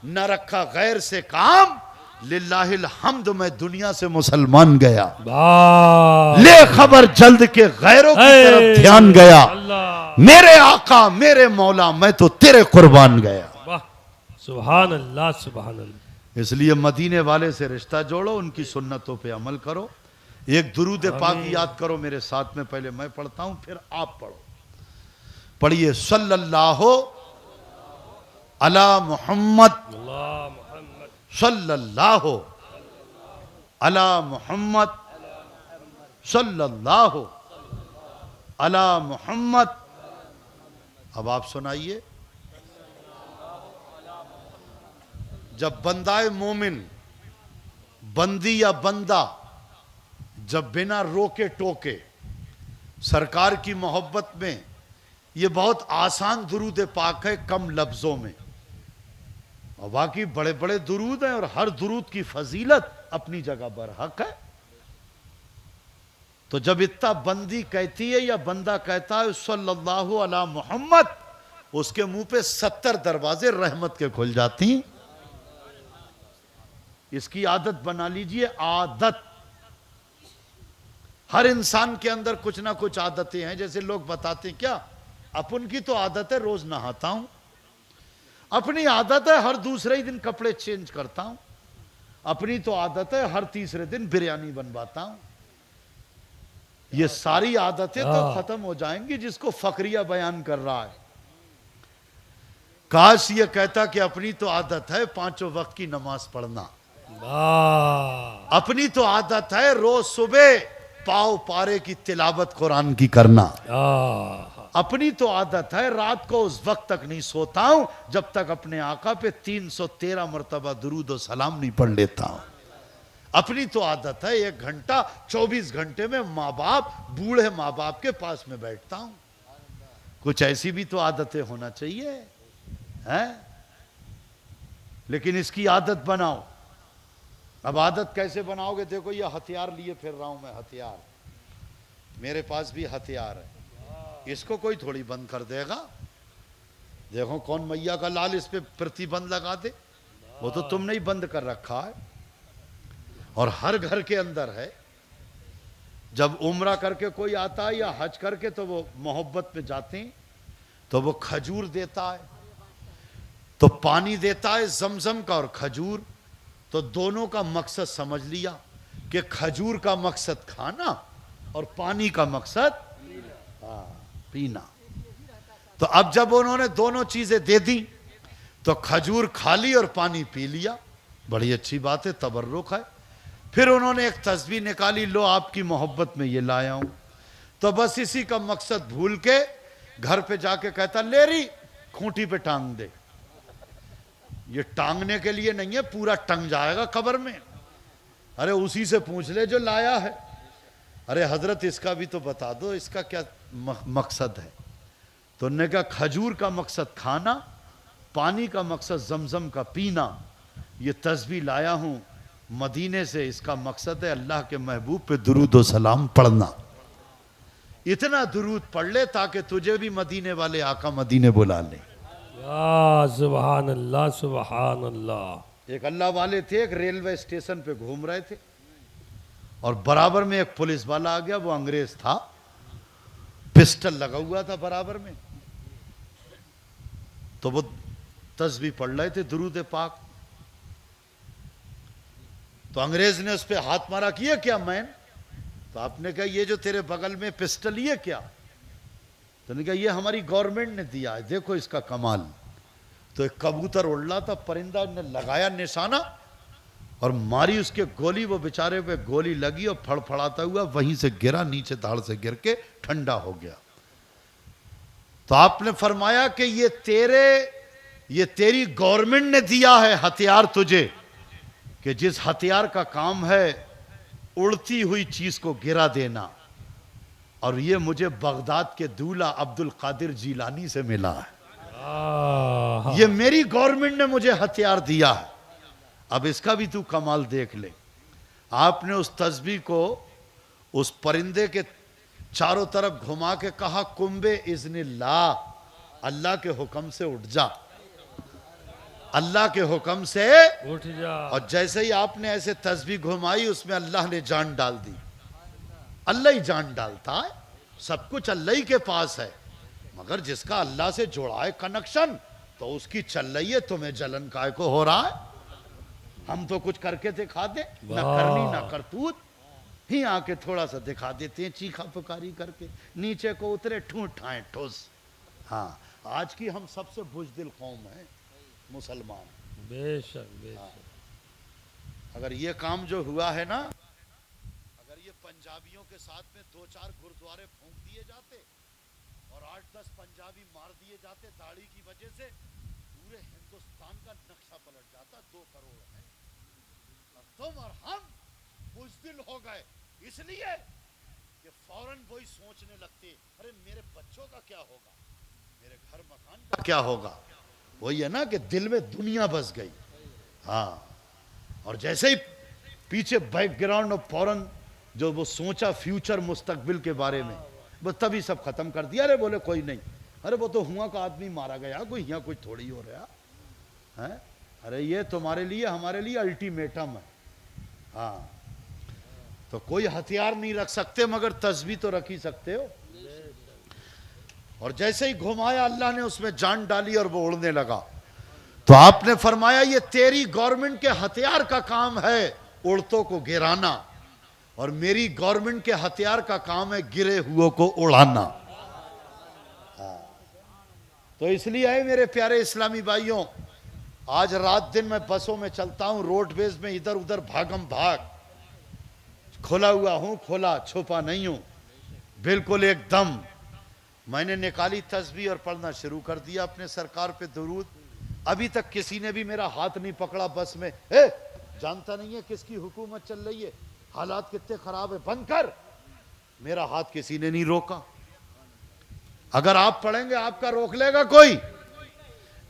न रखा गैर से काम, लिल्लाहिल हम्द, मैं दुनिया से मुसलमान गया। वाह। ले खबर जल्द के गैरों की तरफ ध्यान गया, अल्लाह। मेरे आका मेरे मौला, मैं तो तेरे कुर्बान गया। वाह, सुभान अल्लाह सुभान अल्लाह। इसलिए मदीने वाले से रिश्ता जोड़ो, उनकी सुन्नतों पे अमल करो। एक दुरूद पाक याद करो मेरे साथ में, पहले मैं पढ़ता हूं फिर आप पढ़ो। पढ़िए, सल्लल्लाहु अला मुहम्मद, सल्लल्लाहु अला मुहम्मद, सल्लल्लाहु अला मुहम्मद। अब आप सुनाइए। जब बंदाए मोमिन, बंदी या बंदा, जब बिना रोके टोके सरकार की मोहब्बत में, ये बहुत आसान दुरूद पाक है कम लफ्जों में, और बाकी बड़े बड़े दुरूद हैं और हर दुरूद की फजीलत अपनी जगह पर हक है। तो जब इतना बंदी कहती है या बंदा कहता है सल्लल्लाहु अला मुहम्मद, उसके मुंह पे 70 दरवाजे रहमत के खुल जाती हैं। इसकी आदत बना लीजिए, आदत। हर इंसान के अंदर कुछ ना कुछ आदतें हैं। जैसे लोग बताते हैं, क्या अपन की तो आदत है रोज नहाता हूं, अपनी आदत है हर दूसरे ही दिन कपड़े चेंज करता हूं, अपनी तो आदत है हर तीसरे दिन बिरयानी बनवाता हूं। ये सारी आदतें तो खत्म हो जाएंगी जिसको फकरिया बयान कर रहा है। काश ये कहता कि अपनी तो आदत है 5 वक्त की नमाज पढ़ना, वाह। अपनी तो आदत है रोज सुबह पाव पारे की तिलावत कुरान की करना, अपनी तो आदत है रात को उस वक्त तक नहीं सोता हूं जब तक अपने आका पे 313 मरतबा दुरूद और सलाम नहीं पढ़ लेता हूं। अपनी तो आदत है 1 घंटा 24 घंटे में माँ बाप, बूढ़े माँ बाप के पास में बैठता हूं। कुछ ऐसी भी तो आदतें होना चाहिए, हैं? लेकिन इसकी आदत बनाओ। अब आदत कैसे बनाओगे? देखो, ये हथियार लिए फिर रहा हूं मैं, हथियार मेरे पास भी हथियार है, इसको कोई थोड़ी बंद कर देगा। देखो कौन मैया का लाल इस पे प्रतिबंध लगा दे, वो तो तुमने ही बंद कर रखा है। और हर घर के अंदर है, जब उम्रा करके कोई आता है या हज करके तो वो मोहब्बत में जाते हैं तो वो खजूर देता है, तो पानी देता है जमजम का और खजूर, तो दोनों का मकसद समझ लिया। कि खजूर का मकसद खाना और पानी का मकसद पीना। तो अब जब उन्होंने दोनों चीजें दे दी तो खजूर खा ली और पानी पी लिया, बड़ी अच्छी बात है, तबर्रुक है। फिर उन्होंने एक तस्बीह निकाली, लो आपकी मोहब्बत में ये लाया हूं। तो बस इसी का मकसद भूल के घर पे जाके कहता, ले रही खूंटी पे टांग दे। ये टांगने के लिए नहीं है, पूरा टंग जाएगा कब्र में। अरे उसी से पूछ ले जो लाया है। अरे हजरत इसका भी तो बता दो, इसका क्या मकसद है। तो उन्होंने कहा खजूर का मकसद खाना, पानी का मकसद जमजम का पीना। ये तस्बीह लाया हूं मदीने से, इसका मकसद है अल्लाह के महबूब पे दुरूद व सलाम पढ़ना। इतना दुरूद पढ़ ले ताकि तुझे भी मदीने वाले आका मदीने बुला ले। सुभान अल्लाह सुभान अल्लाह। एक अल्लाह वाले थे, एक रेलवे स्टेशन पे घूम रहे थे और बराबर में एक पुलिस वाला आ गया। वो अंग्रेज था, पिस्टल लगा हुआ था बराबर में। तो वो तस्बीह पढ़ रहे थे दुरूद पाक। तो अंग्रेज ने उस पर हाथ मारा कि ये क्या मैन। तो आपने कहा ये जो तेरे बगल में पिस्टल ये क्या। तो उन्होंने कहा ये हमारी गवर्नमेंट ने दिया है, देखो इसका कमाल। तो एक कबूतर उड़ रहा था, परिंदा ने लगाया निशाना और मारी उसके गोली। वो बेचारे पे गोली लगी और फड़फड़ाता हुआ वहीं से गिरा, नीचे धाड़ से गिर के ठंडा हो गया। तो आपने फरमाया कि ये तेरी गवर्नमेंट ने दिया है हथियार तुझे, कि जिस हथियार का काम है उड़ती हुई चीज को गिरा देना। और ये मुझे बगदाद के दूल्हा अब्दुल कादिर जीलानी से मिला है। ये मेरी गवर्नमेंट ने मुझे हथियार दिया है, अब इसका भी तू कमाल देख ले। आपने उस तस्बीह को उस परिंदे के चारों तरफ घुमा के कहा, कुंबे इज़्निल्लाह, अल्लाह के हुक्म से उठ जा, अल्लाह के हुक्म से उठ जा। और जैसे ही आपने ऐसे तस्बीह घुमाई उसमें अल्लाह ने जान डाल दी। अल्लाह ही जान डालता है, सब कुछ अल्लाह ही के पास है। मगर जिसका अल्लाह से जोड़ा है कनेक्शन, तो उसकी चल रही है। तुम्हें जलन काय को हो रहा है। हम तो कुछ करके दिखा दे, ना करनी ना करतूत, ही आके थोड़ा सा दिखा देते हैं चीखा पुकारी करके, नीचे को उतरे ठूठ ठाए ठोस। हाँ, आज की हम सबसे बुजदिल कौम है मुसलमान। बेशक बेशक। अगर ये काम जो हुआ है ना, अगर ये पंजाबियों के साथ में 2-4 गुरुद्वारे फूंक दिए जाते और 8-10 पंजाबी मार दिए जाते दाढ़ी की वजह से, पूरे हिंदुस्तान का नक्शा पलट जाता। 2 करोड़ है और तुम और हम बुजदिल हो गए, इसलिए कि फौरन वही सोचने लगते, अरे मेरे बच्चों का क्या होगा, मेरे घर मकान का क्या होगा। वही है ना कि दिल में दुनिया बस गई। हाँ, और जैसे ही पीछे बैकग्राउंड और फौरन जो वो सोचा फ्यूचर मुस्तकबिल के बारे में, वो तभी सब खत्म कर दिया। अरे बोले कोई नहीं, अरे वो तो हुआ का आदमी मारा गया, कोई यहाँ कोई थोड़ी हो रहा है। अरे ये तुम्हारे लिए हमारे लिए अल्टीमेटम है। हाँ, तो कोई हथियार नहीं रख सकते मगर तस्बीह तो रख ही सकते हो। और जैसे ही घुमाया अल्लाह ने उसमें जान डाली और वो उड़ने लगा। तो आपने फरमाया ये तेरी गवर्नमेंट के हथियार का काम है उड़तों को गिराना, और मेरी गवर्नमेंट के हथियार का काम है गिरे हुओं को उड़ाना। तो इसलिए है मेरे प्यारे इस्लामी भाइयों, आज रात दिन मैं बसों में चलता हूं, रोडवेज में इधर उधर भागम भाग, खुला हुआ हूं, खुला छुपा नहीं हूं, बिल्कुल एकदम। मैंने निकाली तस्बीह और पढ़ना शुरू कर दिया अपने सरकार पे दुरूद। अभी तक किसी ने भी मेरा हाथ नहीं पकड़ा बस में, जानता नहीं है किसकी हुकूमत चल रही है, हालात कितने खराब है, बंद कर। मेरा हाथ किसी ने नहीं रोका। अगर आप पढ़ेंगे आपका रोक लेगा कोई?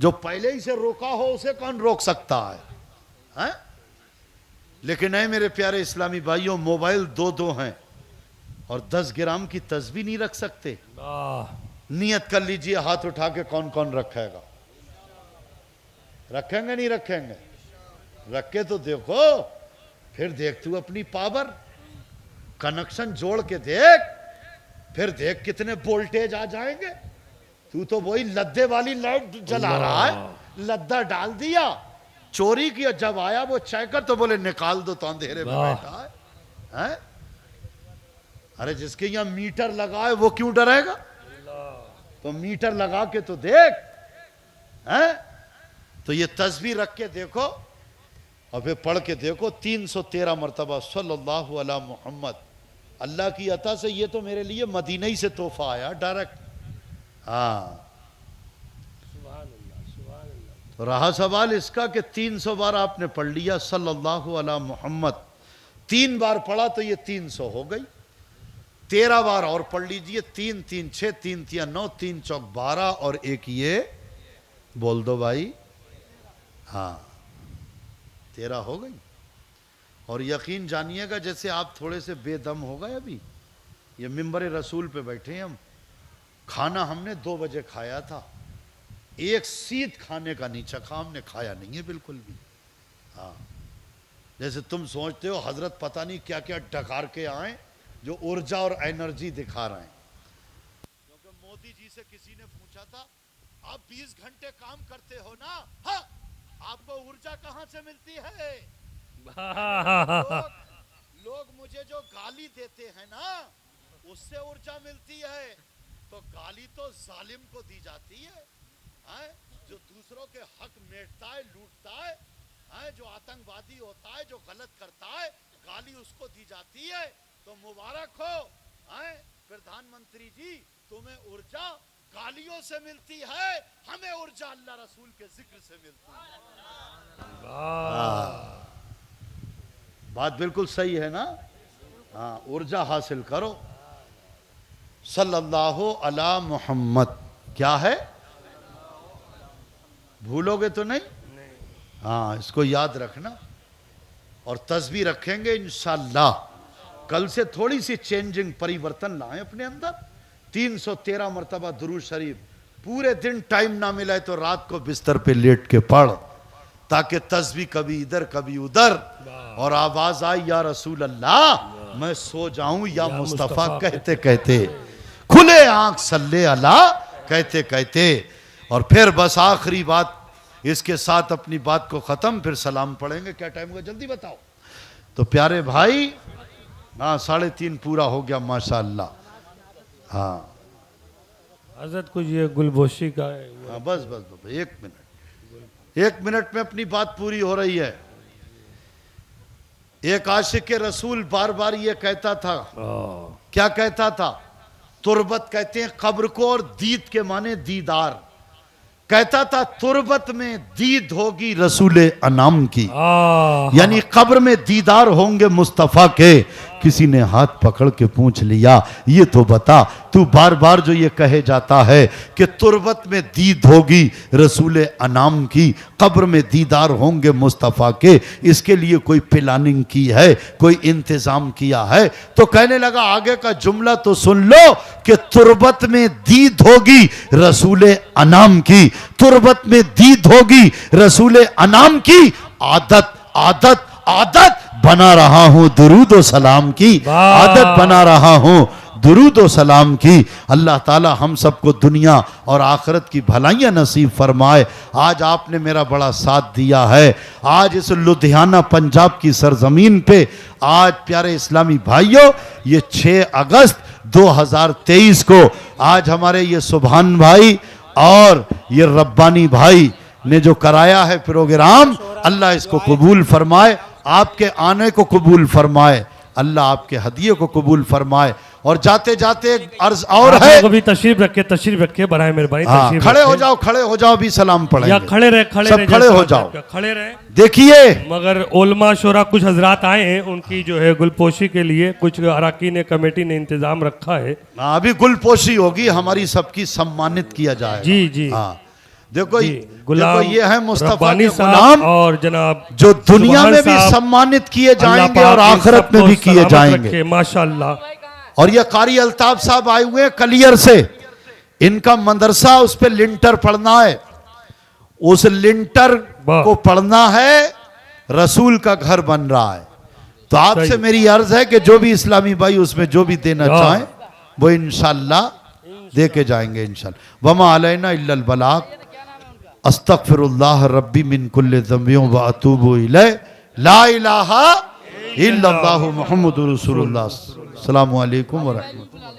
जो पहले ही से रोका हो उसे कौन रोक सकता है? लेकिन है मेरे प्यारे इस्लामी भाइयों, मोबाइल 2-2 हैं और 10 ग्राम की तस्बीह नहीं रख सकते। नियत कर लीजिए, हाथ उठा के कौन कौन रखेगा? रखेंगे नहीं रखेंगे? रख के तो देखो, फिर देख तू अपनी पावर, कनेक्शन जोड़ के देख, फिर देख कितने वोल्टेज आ जाएंगे। तू तो वही लद्दे वाली लाइट जला रहा है, लद्दा डाल दिया, चोरी किया, जब आया वो चेकर तो बोले निकाल दो तो अंधेरे में बैठा है। हैं? अरे जिसके यहाँ मीटर लगा है वो क्यों डरेगा? तो मीटर लगा के तो देख, हैं? तो ये तस्बीह रख के देखो और फिर पढ़ के देखो 313 मरतबा सल्लल्लाहु अला मोहम्मद। अल्लाह की अता से ये तो मेरे लिए मदीना ही से तोहफा आया डायरेक्ट। हाँ, तो रहा सवाल इसका कि 300 बार आपने पढ़ लिया सल्लल्लाहु अला मोहम्मद, 3 बार पढ़ा तो ये 300 हो गई। 13 बार और पढ़ लीजिए, 3 3 6 3 3 9 3 चौक 12 और एक ये बोल दो भाई, हाँ 13 हो गई। और यकीन जानिएगा जैसे आप थोड़े से बेदम हो गए, अभी ये मिंबर रसूल पे बैठे हैं हम, खाना हमने 2 बजे खाया था, एक सीध खाने का नहीं चखा हमने, खाया नहीं है बिल्कुल भी। हाँ, जैसे तुम सोचते हो हजरत पता नहीं क्या क्या डकार के आए जो ऊर्जा और एनर्जी दिखा रहे हैं। क्योंकि मोदी जी से किसी ने पूछा था आप 20 घंटे काम करते हो ना, हाँ, आपको ऊर्जा कहां से मिलती है? लोग मुझे जो गाली देते हैं ना उससे ऊर्जा मिलती है। तो गाली तो जालिम को दी जाती है, जो दूसरों के हक मेटता है, लूटता है, जो आतंकवादी होता है, जो गलत करता है, गाली उसको दी जाती है। तो मुबारक हो प्रधानमंत्री जी, तुम्हें ऊर्जा गालियों से मिलती है, हमें ऊर्जा अल्लाह रसूल के जिक्र से मिलती है। बात बिल्कुल सही है ना? हाँ, ऊर्जा हासिल करो। सल्लल्लाहु अला मोहम्मद क्या है? भूलोगे तो नहीं? हाँ, इसको याद रखना और तस्बीह रखेंगे इंशाअल्लाह। कल से थोड़ी सी चेंजिंग, परिवर्तन लाएं अपने अंदर। 313 मरतबा दुरूद शरीफ, पूरे दिन टाइम ना मिला तो रात को बिस्तर पे लेट के पढ़, ताकि तस्बीह कभी इधर कभी उधर और आवाज आई या रसूल अल्लाह, मैं सो जाऊं या मुस्तफा कहते कहते, खुले आंख सल्ले अला कहते कहते। और फिर बस आखिरी बात इसके साथ अपनी बात को खत्म, फिर सलाम पढ़ेंगे। क्या टाइम हुआ जल्दी बताओ? तो प्यारे भाई, हाँ 3:30 पूरा हो गया माशाअल्लाह। हाँ हजरत कुछ ये गुलबोशी का है। हाँ, बस बस बस 1 मिनट, 1 मिनट में अपनी बात पूरी हो रही है। एक आशिक रसूल बार बार ये कहता था, क्या कहता था? तुरबत कहते हैं कब्र को, और दीद के माने दीदार। कहता था तुरबत में दीद होगी रसूल अनाम की, यानी कब्र में दीदार होंगे मुस्तफा के। किसी ने हाथ पकड़ के पूछ लिया, ये तो बता, तू बार बार जो ये कहे जाता है कि तुरबत में दीद होगी रसूल अनाम की, कब्र में दीदार होंगे मुस्तफा के, इसके लिए कोई प्लानिंग की है, कोई इंतजाम किया है? तो कहने लगा आगे का जुमला तो सुन लो कि तुरबत में दीद होगी रसूल अनाम की, तुरबत में दीद होगी रसूल अनाम की। आदत आदत आदत बना रहा हूं दुरूद व सलाम की, आदत बना रहा हूं दुरूद व सलाम की। अल्लाह ताला हम सबको दुनिया और आखिरत की भलाइयाँ नसीब फरमाए। आज आपने मेरा बड़ा साथ दिया है। आज इस लुधियाना पंजाब की सरजमीन पे, आज प्यारे इस्लामी भाइयों, ये 6 अगस्त 2023 को आज हमारे ये सुभान भाई और ये रब्बानी भाई ने जो कराया है प्रोग्राम, अल्लाह इसको कबूल फरमाए, आपके आने को कबूल फरमाए, अल्लाह आपके हदिये को कबूल फरमाए। और जाते जाते एक अर्ज और है, कभी तशरीफ रखे बराए मेहरबानी। हाँ, खड़े हो जाओ, अभी सलाम पढ़ेंगे। या खड़े रहे, सब खड़े हो जाओ, खड़े रहे। देखिए मगर ओलमा शोरा कुछ हजरात आए हैं, उनकी जो है गुलपोशी के लिए कुछ अराकीन कमेटी ने इंतजाम रखा है। अभी गुलपोशी होगी हमारी, सबकी सम्मानित किया जाए। जी जी, हाँ देखो, गुलाम ये है मुस्तफा के साहब गुलाम, और जनाब जो दुनिया में भी सम्मानित किए जाएंगे और आखिरत में भी किए जाएंगे माशाअल्लाह। और ये कारी अल्ताफ साहब आए हुए हैं कलियर से, इनका मदरसा, उस पे लिंटर पढ़ना है, उस लिंटर को पढ़ना है, रसूल का घर बन रहा है। तो आपसे मेरी अर्ज है कि जो भी इस्लामी भाई उसमें जो भी देना चाहें वो इंशाअल्लाह दे के जाएंगे इंशाअल्लाह। वमा अलैना इल्लल बलाग, अस्तगफिरुल्लाह रब्बी मिन कुल्लि ज़ंबियों व अतूबु इलैह, ला इलाहा इल्लल्लाहु मुहम्मदुर रसूलुल्लाह। अस्सलामु अलैकुम व रहमतुल्लाह।